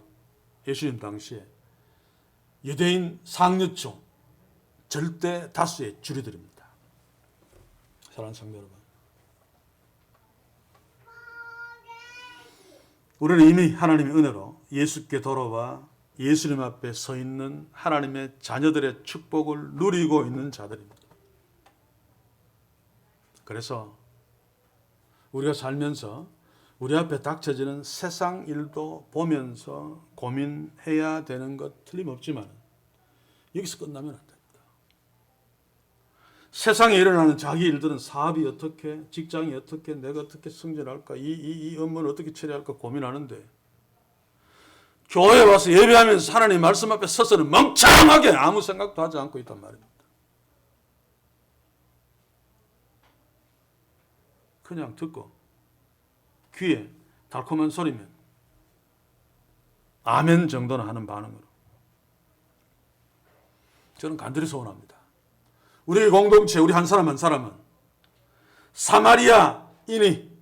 [SPEAKER 1] 예수님 당시에 유대인 상류층 절대 다수의 주류들입니다. 사랑하는 성도 여러분, 우리는 이미 하나님의 은혜로 예수께 돌아와 예수님 앞에 서 있는 하나님의 자녀들의 축복을 누리고 있는 자들입니다. 그래서 우리가 살면서 우리 앞에 닥쳐지는 세상 일도 보면서 고민해야 되는 것 틀림없지만 여기서 끝나면 안 됩니다. 세상에 일어나는 자기 일들은 사업이 어떻게, 직장이 어떻게, 내가 어떻게 승진할까, 이 업무를 어떻게 처리할까 고민하는데, 교회에 와서 예배하면서 하나님 말씀 앞에 서서는 멍청하게 아무 생각도 하지 않고 있단 말입니다. 그냥 듣고 귀에 달콤한 소리면 아멘 정도는 하는 반응으로. 저는 간절히 소원합니다. 우리 공동체, 우리 한 사람 한 사람은 사마리아인이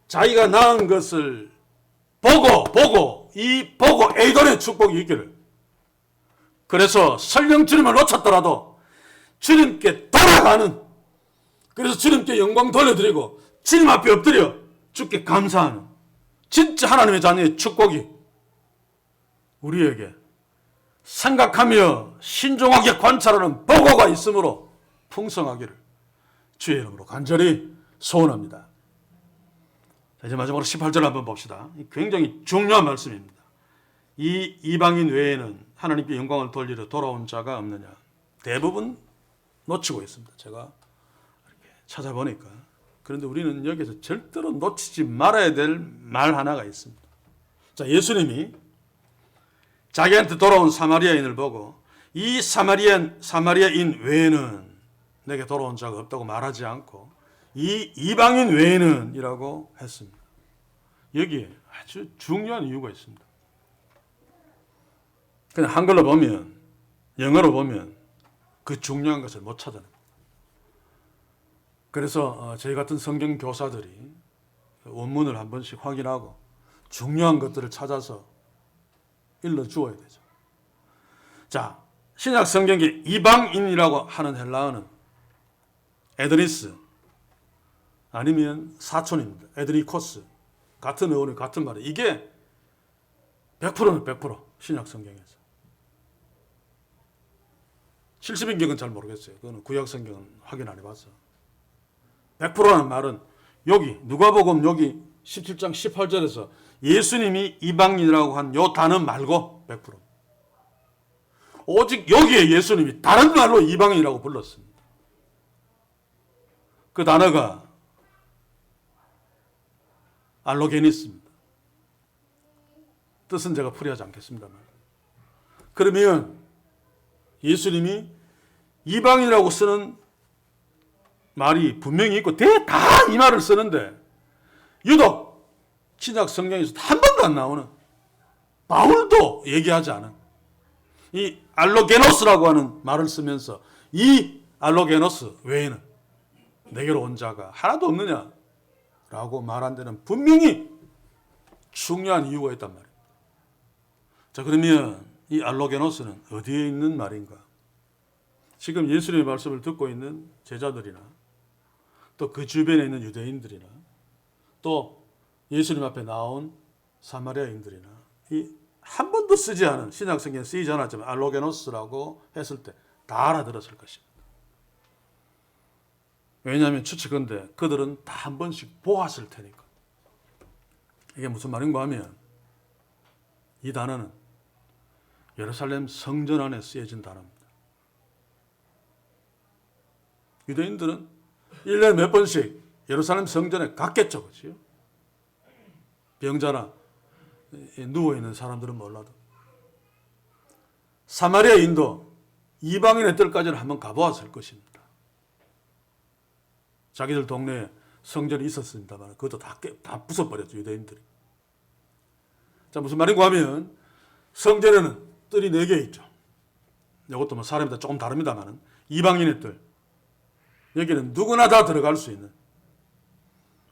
[SPEAKER 1] 자기가 낳은 것을 보고 에이돈의 축복이 있기를, 그래서 설령 주님을 놓쳤더라도 주님께 돌아가는, 그래서 주님께 영광 돌려드리고 주님 앞에 엎드려 주께 감사하는 진짜 하나님의 자녀의 축복이 우리에게 생각하며 신중하게 관찰하는 보고가 있으므로 풍성하기를 주의 이름으로 간절히 소원합니다. 자, 이제 마지막으로 18절 한번 봅시다. 굉장히 중요한 말씀입니다. 이 이방인 외에는 하나님께 영광을 돌리러 돌아온 자가 없느냐. 대부분 놓치고 있습니다. 제가 이렇게 찾아보니까. 그런데 우리는 여기서 절대로 놓치지 말아야 될 말 하나가 있습니다. 자, 예수님이 자기한테 돌아온 사마리아인을 보고 이 사마리아인 외에는 내게 돌아온 자가 없다고 말하지 않고 이 이방인 외에는 이라고 했습니다. 여기에 아주 중요한 이유가 있습니다. 그냥 한글로 보면, 영어로 보면 그 중요한 것을 못 찾아냅니다. 그래서 저희 같은 성경 교사들이 원문을 한 번씩 확인하고 중요한 것들을 찾아서 일러주어야 되죠. 자, 신약 성경에 이방인이라고 하는 헬라어는 에드니스 아니면 사촌입니다. 에드니코스. 같은 어원이 같은 말이에요. 이게 100%는 100% 신약 성경에서. 70인격은 잘 모르겠어요. 그거는 구약 성경은 확인 안 해봤어. 100%라는 말은 여기 누가복음 여기 17장 18절에서 예수님이 이방인이라고 한 요 단어 말고 100%. 오직 여기에 예수님이 다른 말로 이방인이라고 불렀습니다. 그 단어가 알로게니스입니다. 뜻은 제가 풀이하지 않겠습니다만. 그러면 예수님이 이방인이라고 쓰는 말이 분명히 있고 다 이 말을 쓰는데 유독 신약 성경에서 한 번도 안 나오는, 바울도 얘기하지 않은 이 알로게노스라고 하는 말을 쓰면서 이 알로게노스 외에는 내게로 온 자가 하나도 없느냐라고 말한 데는 분명히 중요한 이유가 있단 말이에요. 자, 그러면 이 알로게노스는 어디에 있는 말인가? 지금 예수님의 말씀을 듣고 있는 제자들이나 또 그 주변에 있는 유대인들이나 또 예수님 앞에 나온 사마리아인들이나 이 한 번도 쓰지 않은, 신약 성경에 쓰이지 않았지만 알로게노스라고 했을 때 다 알아들었을 것입니다. 왜냐하면 추측건데 그들은 다 한 번씩 보았을 테니까. 이게 무슨 말인가 하면 이 단어는 예루살렘 성전 안에 쓰여진 단어입니다. 유대인들은 1년에 몇 번씩 예루살렘 성전에 갔겠죠. 그렇죠? 병자나 누워있는 사람들은 몰라도. 사마리아인도 이방인의 뜰까지는 한번 가보았을 것입니다. 자기들 동네에 성전이 있었습니다만 그것도 다 부숴버렸죠. 유대인들이. 자, 무슨 말인가 하면 성전에는 뜰이 4개 있죠. 이것도 뭐 사람마다 조금 다릅니다만 이방인의 뜰. 여기는 누구나 다 들어갈 수 있는.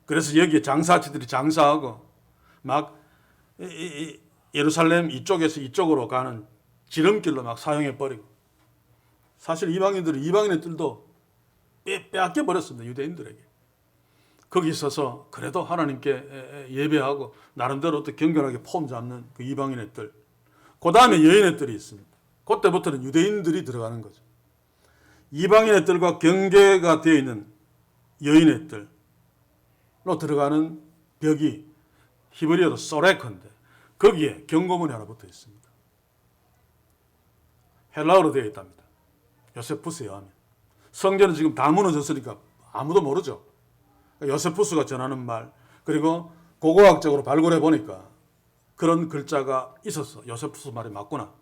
[SPEAKER 1] 그래서 여기에 장사치들이 장사하고 막 예루살렘 이쪽에서 이쪽으로 가는 지름길로 막 사용해 버리고, 사실 이방인들은 이방인의 뜰도 빼앗겨 버렸습니다. 유대인들에게. 거기 있어서 그래도 하나님께 예배하고 나름대로 또 경건하게 폼 잡는 그 이방인의 뜰. 그 다음에 여인의 뜰이 있습니다. 그때부터는 유대인들이 들어가는 거죠. 이방인의 뜰과 경계가 되어 있는 여인의 뜰로 들어가는 벽이 히브리어로 소레크인데 거기에 경고문이 하나 붙어 있습니다. 헬라어로 되어 있답니다. 요세푸스에 의하면. 성전은 지금 다 무너졌으니까 아무도 모르죠. 요세푸스가 전하는 말, 그리고 고고학적으로 발굴해 보니까 그런 글자가 있었어. 요세푸스 말이 맞구나.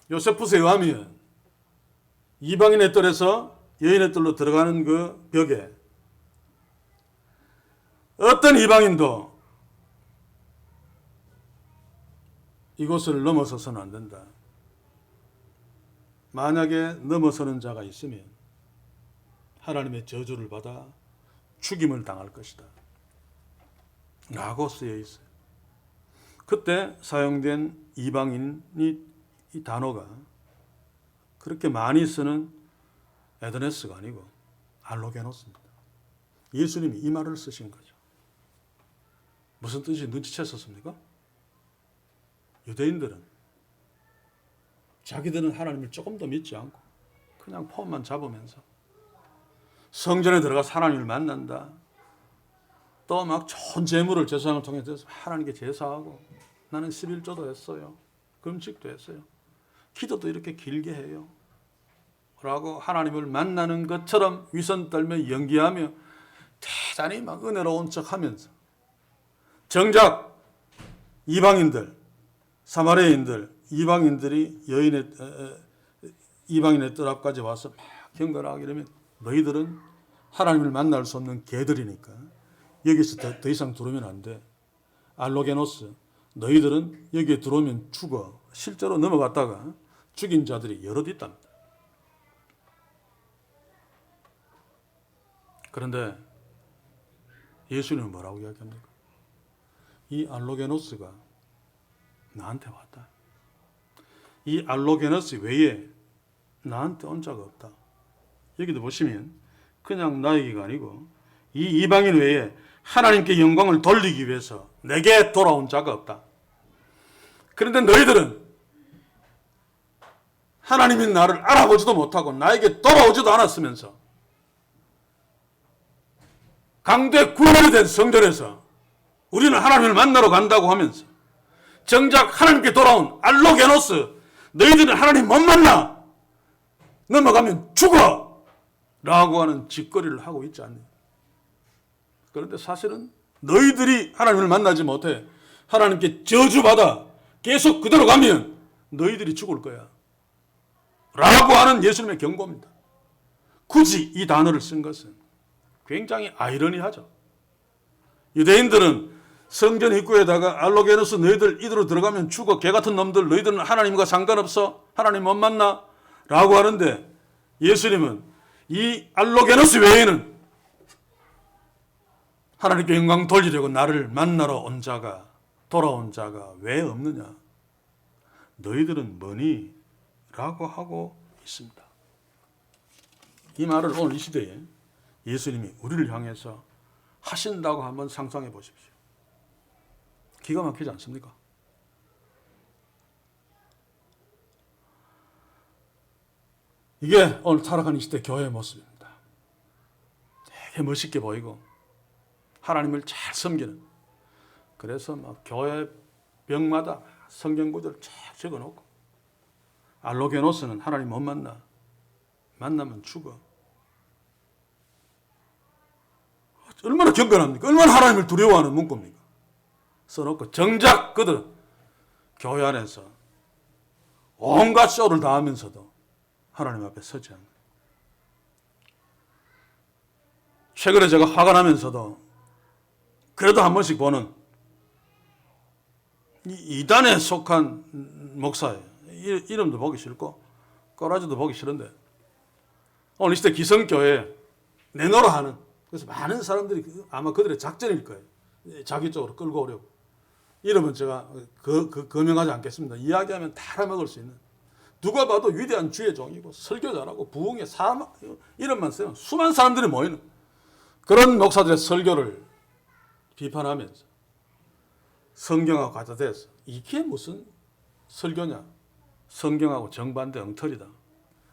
[SPEAKER 1] 요세푸스에 의하면 이방인의 뜰에서 여인의 뜰로 들어가는 그 벽에 어떤 이방인도 이곳을 넘어서서는 안 된다. 만약에 넘어서는 자가 있으면 하나님의 저주를 받아 죽임을 당할 것이다 라고 쓰여 있어요. 그때 사용된 이방인이 이 단어가 그렇게 많이 쓰는 에드네스가 아니고 알로게노스입니다. 예수님이 이 말을 쓰신 거죠. 무슨 뜻이 눈치챘었습니까? 유대인들은 자기들은 하나님을 조금 더 믿지 않고 그냥 폼만 잡으면서 성전에 들어가서 하나님을 만난다. 또 막 좋은 재물을 제사장을 통해서 하나님께 제사하고 나는 11조도 했어요. 금식도 했어요. 기도도 이렇게 길게 해요. 라고 하나님을 만나는 것처럼 위선 떨며 연기하며 대단히 막 은혜로운 척하면서 정작 이방인들, 사마리아인들, 이방인들이 이방인의 뜰 앞까지 와서 막 경건하게 이러면 너희들은 하나님을 만날 수 없는 개들이니까 여기서 더 이상 들어오면 안 돼. 알로게노스, 너희들은 여기에 들어오면 죽어. 실제로 넘어갔다가 죽인 자들이 여럿 있답니다. 그런데 예수님은 뭐라고 이야기합니까? 이 알로게노스가 나한테 왔다. 이 알로게노스 외에 나한테 온 자가 없다. 여기도 보시면 그냥 나 얘기가 아니고 이 이방인 외에 하나님께 영광을 돌리기 위해서 내게 돌아온 자가 없다. 그런데 너희들은 하나님이 나를 알아보지도 못하고 나에게 돌아오지도 않았으면서 강제 구별이 된 성전에서 우리는 하나님을 만나러 간다고 하면서 정작 하나님께 돌아온 알로게노스, 너희들은 하나님 못 만나, 넘어가면 죽어 라고 하는 짓거리를 하고 있지 않느냐. 그런데 사실은 너희들이 하나님을 만나지 못해 하나님께 저주받아 계속 그대로 가면 너희들이 죽을 거야 라고 하는 예수님의 경고입니다. 굳이 이 단어를 쓴 것은 굉장히 아이러니하죠. 유대인들은 성전 입구에다가 알로게노스, 너희들 이리로 들어가면 죽어, 개 같은 놈들, 너희들은 하나님과 상관없어, 하나님 못 만나 라고 하는데, 예수님은 이 알로게노스 외에는 하나님께 영광 돌리려고 나를 만나러 온 자가, 돌아온 자가 왜 없느냐. 너희들은 뭐니? 라고 하고 있습니다. 이 말을 오늘 이 시대에 예수님이 우리를 향해서 하신다고 한번 상상해 보십시오. 기가 막히지 않습니까? 이게 오늘 타락한 이 시대 교회의 모습입니다. 되게 멋있게 보이고 하나님을 잘 섬기는, 그래서 막 교회 벽마다 성경 구절을 쫙 적어놓고, 알로게노스는 하나님 못 만나, 만나면 죽어. 얼마나 경건합니까? 얼마나 하나님을 두려워하는 문구입니까? 써놓고 정작 그들은 교회 안에서 온갖 쇼를 다 하면서도 하나님 앞에 서지 않는. 최근에 제가 화가 나면서도 그래도 한 번씩 보는 이단에 속한 목사예요. 이름도 보기 싫고 꼬라지도 보기 싫은데 오늘 이 시대 기성교회에 내놓으라 하는, 그래서 많은 사람들이 아마 그들의 작전일 거예요. 자기 쪽으로 끌고 오려고. 이름은 제가 거명하지 않겠습니다. 이야기하면 다 알아먹을 수 있는, 누가 봐도 위대한 주의 종이고 설교 잘하고 부흥의 사람, 이름만 쓰면 수많은 사람들이 모이는 그런 목사들의 설교를 비판하면서 성경하고 갖다 대서 이게 무슨 설교냐, 성경하고 정반대 엉터리다,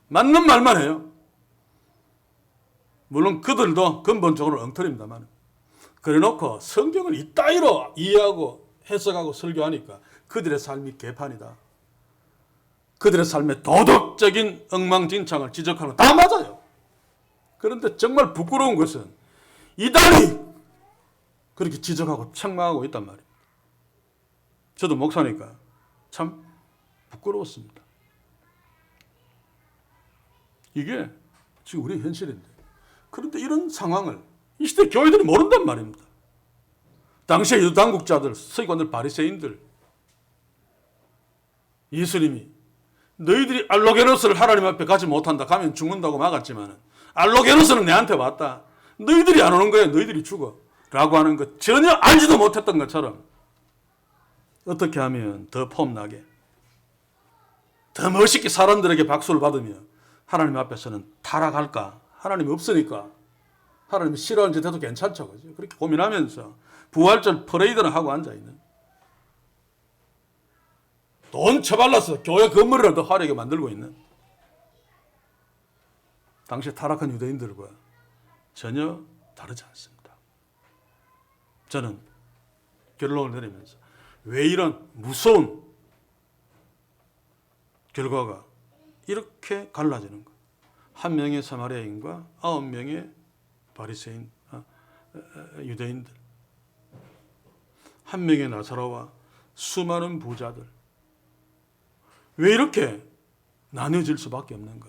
[SPEAKER 1] 맞는 말만 해요. 물론 그들도 근본적으로 엉터리입니다만, 그래놓고 성경을 이따위로 이해하고 해석하고 설교하니까 그들의 삶이 개판이다, 그들의 삶의 도덕적인 엉망진창을 지적하는 거 다 맞아요. 그런데 정말 부끄러운 것은 이단이 그렇게 지적하고 책망하고 있단 말입니다. 저도 목사니까 참 부끄러웠습니다. 이게 지금 우리의 현실인데, 그런데 이런 상황을 이 시대 교회들이 모른단 말입니다. 당시의 유다 당국자들, 서기관들, 바리새인들, 예수님이 너희들이 알로게노스를 하나님 앞에 가지 못한다, 가면 죽는다고 막았지만 알로게노스는 내한테 왔다, 너희들이 안 오는 거야, 너희들이 죽어 라고 하는 것 전혀 알지도 못했던 것처럼 어떻게 하면 더 폼나게, 더 멋있게 사람들에게 박수를 받으며 하나님 앞에서는 타락할까, 하나님이 없으니까 하나님이 싫어하는 짓 해도 괜찮죠, 그죠? 그렇게 고민하면서 부활절 퍼레이드를 하고 앉아있는, 돈 처발라서 교회 건물을 더 화려하게 만들고 있는 당시 타락한 유대인들과 전혀 다르지 않습니다. 저는 결론을 내리면서 왜 이런 무서운 결과가 이렇게 갈라지는가. 한 명의 사마리아인과 9명의 바리새인, 유대인들, 한 명의 나사로와 수많은 부자들, 왜 이렇게 나뉘어질 수밖에 없는가.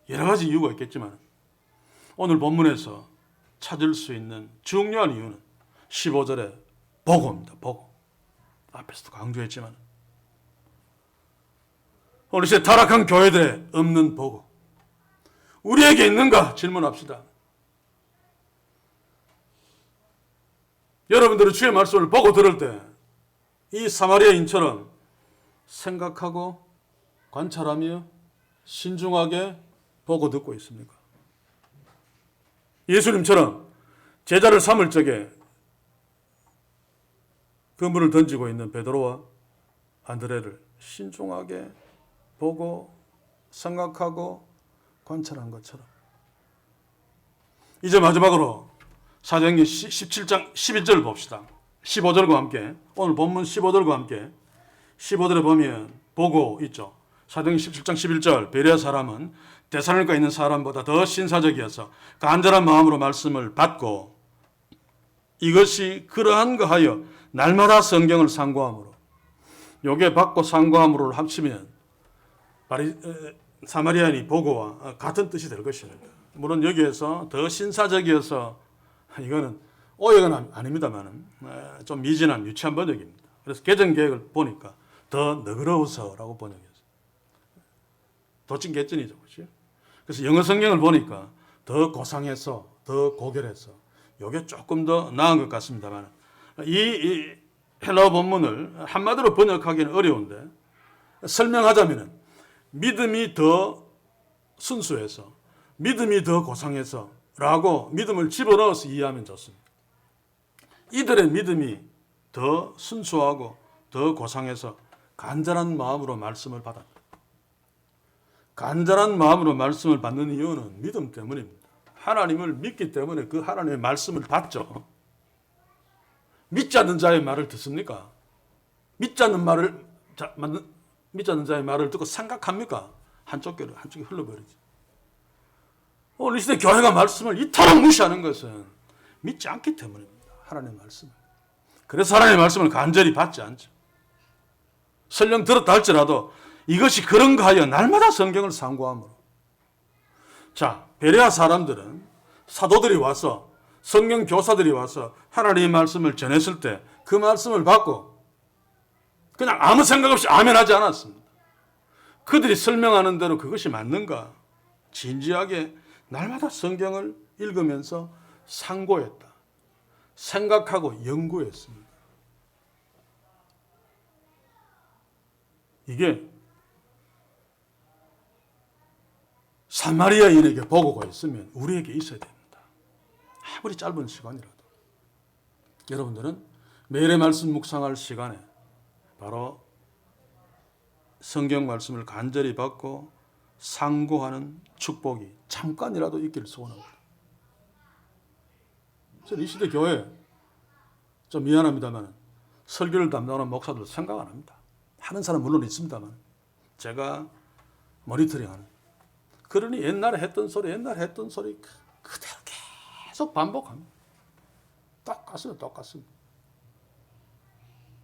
[SPEAKER 1] 여러 가지 이유가 있겠지만 오늘 본문에서 찾을 수 있는 중요한 이유는 15절의 보고입니다. 보고. 앞에서도 강조했지만 오늘 시대 타락한 교회들의 없는 보고, 우리에게 있는가 질문합시다. 여러분들은 주의 말씀을 보고 들을 때 이 사마리아인처럼 생각하고 관찰하며 신중하게 보고 듣고 있습니까? 예수님처럼 제자를 삼을 적에 그물을 던지고 있는 베드로와 안드레를 신중하게 보고 생각하고 관찰한 것처럼. 이제 마지막으로 사도행전 17장 11절 봅시다. 15절과 함께, 오늘 본문 15절과 함께 15절에 보면 보고 있죠. 사도행전 17장 11절, 베레아 사람은 데살로니가에 있는 사람보다 더 신사적이어서 간절한 마음으로 말씀을 받고 이것이 그러한가 하여 날마다 성경을 상고함으로. 요게 받고 상고함으로를 합치면 사마리아인이 보고와 같은 뜻이 될 것입니다. 물론 여기에서 더 신사적이어서 이거는 오역은 아닙니다만 좀 미진한 유치한 번역입니다. 그래서 개정개혁을 보니까 더 너그러워서라고 번역했어요. 도찐개찐이죠. 그렇죠? 그래서 영어 성경을 보니까 더 고상해서, 더 고결해서 이게 조금 더 나은 것 같습니다만 이 헬라어 본문을 한마디로 번역하기는 어려운데 설명하자면 믿음이 더 순수해서, 믿음이 더 고상해서 라고 믿음을 집어넣어서 이해하면 좋습니다. 이들의 믿음이 더 순수하고 더 고상해서 간절한 마음으로 말씀을 받았다. 간절한 마음으로 말씀을 받는 이유는 믿음 때문입니다. 하나님을 믿기 때문에 그 하나님의 말씀을 받죠. 믿지 않는 자의 말을 듣습니까? 믿지 않는 자의 말을 듣고 생각합니까? 한쪽이 흘러버리지. 오늘 이 시대 교회가 말씀을 이토록 무시하는 것은 믿지 않기 때문입니다. 하나님의 말씀을. 그래서 하나님의 말씀을 간절히 받지 않죠. 설령 들었다 할지라도 이것이 그런가 하여 날마다 성경을 상고함으로. 자, 베레아 사람들은 사도들이 와서, 성경 교사들이 와서 하나님의 말씀을 전했을 때 그 말씀을 받고 그냥 아무 생각 없이 아멘하지 않았습니다. 그들이 설명하는 대로 그것이 맞는가 진지하게 날마다 성경을 읽으면서 상고했다. 생각하고 연구했습니다. 이게 사마리아인에게 보고가 있으면 우리에게 있어야 됩니다. 아무리 짧은 시간이라도. 여러분들은 매일의 말씀 묵상할 시간에 바로 성경 말씀을 간절히 받고 상고하는 축복이 잠깐이라도 있기를 소원합니다. 이 시대 교회 좀 미안합니다만 설교를 담당하는 목사들 생각 안 합니다. 하는 사람 물론 있습니다만 제가 모니터링하는. 그러니 옛날에 했던 소리 그대로 계속 반복합니다. 똑같습니다.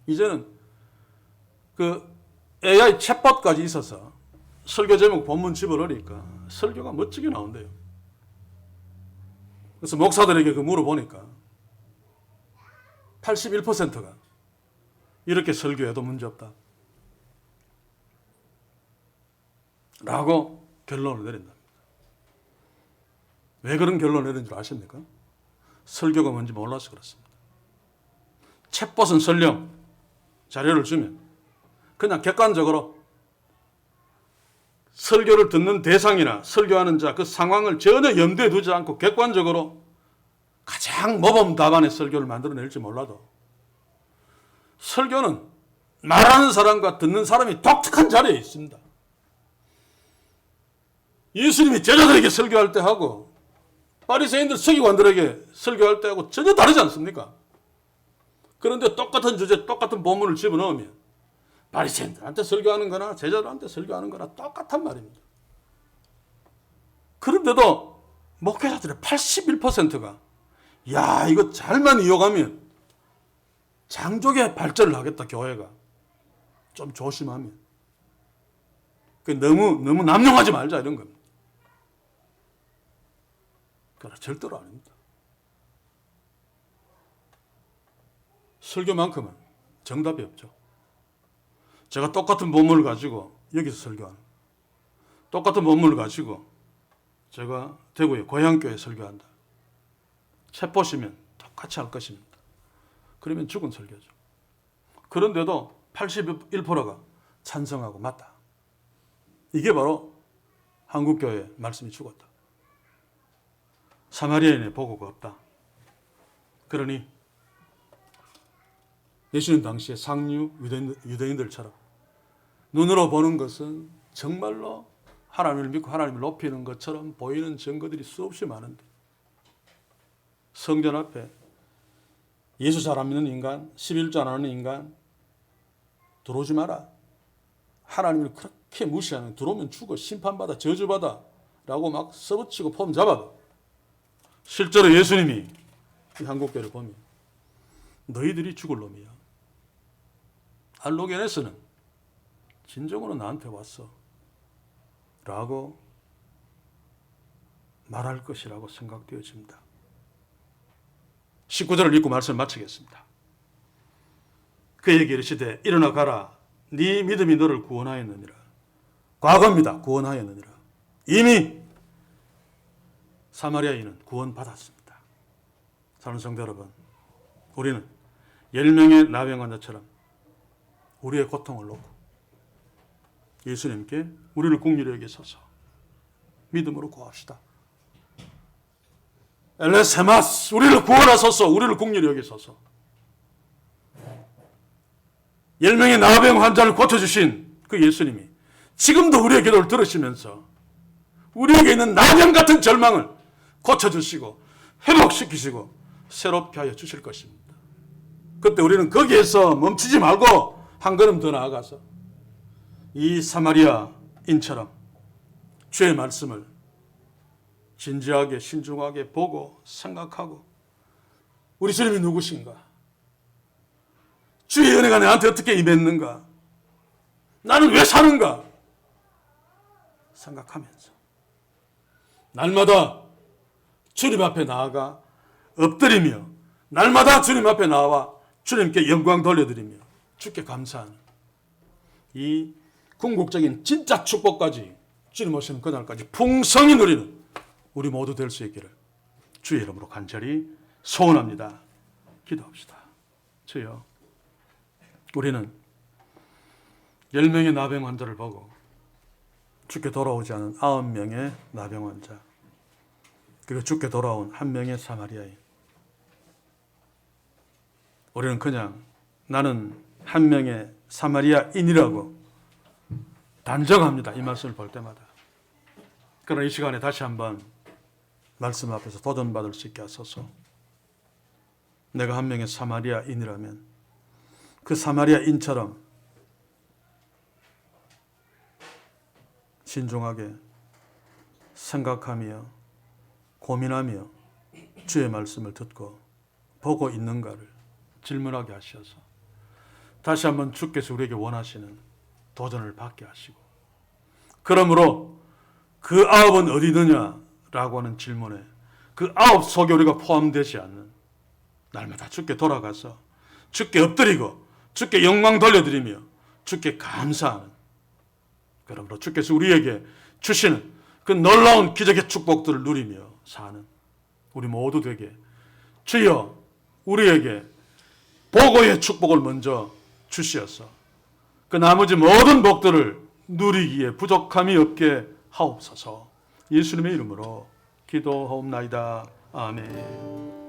[SPEAKER 1] 이제는 그 AI 챗봇까지 있어서 설교 제목 본문 집어넣으니까 설교가 멋지게 나온대요. 그래서 목사들에게 그 물어보니까 81%가 이렇게 설교해도 문제없다 라고 결론을 내린다. 왜 그런 결론을 내린 줄 아십니까? 설교가 뭔지 몰라서 그렇습니다. 챗봇은 설령 자료를 주면 그냥 객관적으로 설교를 듣는 대상이나 설교하는 자 그 상황을 전혀 염두에 두지 않고 객관적으로 가장 모범 답안의 설교를 만들어낼지 몰라도 설교는 말하는 사람과 듣는 사람이 독특한 자리에 있습니다. 예수님이 제자들에게 설교할 때 하고 바리새인들 서기관들에게 설교할 때 하고 전혀 다르지 않습니까? 그런데 똑같은 주제, 똑같은 본문을 집어넣으면 바리새인들한테 설교하는 거나 제자들한테 설교하는 거나 똑같단 말입니다. 그런데도 목회자들의 81%가 야 이거 잘만 이어가면 장족의 발전을 하겠다 교회가. 좀 조심하면. 너무 남용하지 말자 이런 겁니다. 그러나 절대로 아닙니다. 설교만큼은 정답이 없죠. 제가 똑같은 본문을 가지고 여기서 설교하는, 똑같은 본문을 가지고 제가 대구의 고향교회 설교한다. 책 보시면 똑같이 할 것입니다. 그러면 죽은 설교죠. 그런데도 81%가 찬성하고 맞다. 이게 바로 한국교회의 말씀이 죽었다. 사마리아인의 보고가 없다. 그러니 예수님 당시에 상류 유대인들처럼 눈으로 보는 것은 정말로 하나님을 믿고 하나님을 높이는 것처럼 보이는 증거들이 수없이 많은데 성전 앞에 예수 잘 안 믿는 인간, 11조 안 하는 인간 들어오지 마라. 하나님을 그렇게 무시하는, 들어오면 죽어, 심판받아, 저주받아 라고 막 써붙이고 폼 잡아도 실제로 예수님이 이 한국교회를 보면 너희들이 죽을 놈이야. 알로게네스는 진정으로 나한테 왔어 라고 말할 것이라고 생각되어집니다. 19절을 읽고 말씀을 마치겠습니다. 그에게 이르시되 일어나 가라. 네 믿음이 너를 구원하였느니라. 과거입니다. 구원하였느니라. 이미 사마리아인은 구원받았습니다. 사랑하는 성도 여러분, 우리는 10명의 나병 환자처럼 우리의 고통을 놓고 예수님께 우리를 긍휼히 여기소서 믿음으로 구합시다. 엘레세마스, 우리를 구원하소서, 우리를 긍휼히 여기소서. 10명의 나병 환자를 고쳐주신 그 예수님이 지금도 우리의 기도를 들으시면서 우리에게 있는 나병 같은 절망을 고쳐주시고 회복시키시고 새롭게 하여 주실 것입니다. 그때 우리는 거기에서 멈추지 말고 한 걸음 더 나아가서 이 사마리아인처럼 주의 말씀을 진지하게 신중하게 보고 생각하고 우리 주님이 누구신가? 주의 은혜가 내한테 어떻게 임했는가? 나는 왜 사는가? 생각하면서 날마다 주님 앞에 나아가 엎드리며 날마다 주님 앞에 나와 주님께 영광 돌려드리며 주께 감사하는 이 궁극적인 진짜 축복까지 주님 오시는 그날까지 풍성히 누리는 우리 모두 될 수 있기를 주의 이름으로 간절히 소원합니다. 기도합시다. 주여, 우리는 10명의 나병 환자를 보고 주께 돌아오지 않은 9명의 나병 환자, 그리고 주께 돌아온 1명의 사마리아인, 우리는 그냥 나는 1명의 사마리아인이라고 단정합니다. 이 말씀을 볼 때마다. 그러나 이 시간에 다시 한번 말씀 앞에서 도전받을 수 있게 하소서. 내가 1명의 사마리아인이라면 그 사마리아인처럼 신중하게 생각하며 고민하며 주의 말씀을 듣고 보고 있는가를 질문하게 하셔서 다시 한번 주께서 우리에게 원하시는 도전을 받게 하시고, 그러므로 그 9은 어디 있느냐라고 하는 질문에 그 9 속에 우리가 포함되지 않는 날마다 주께 돌아가서 주께 엎드리고 주께 영광 돌려드리며 주께 감사하는, 그러므로 주께서 우리에게 주시는 그 놀라운 기적의 축복들을 누리며 사는 우리 모두 되게 주여 우리에게 보고의 축복을 먼저 주시어서 그 나머지 모든 복들을 누리기에 부족함이 없게 하옵소서. 예수님의 이름으로 기도하옵나이다. 아멘.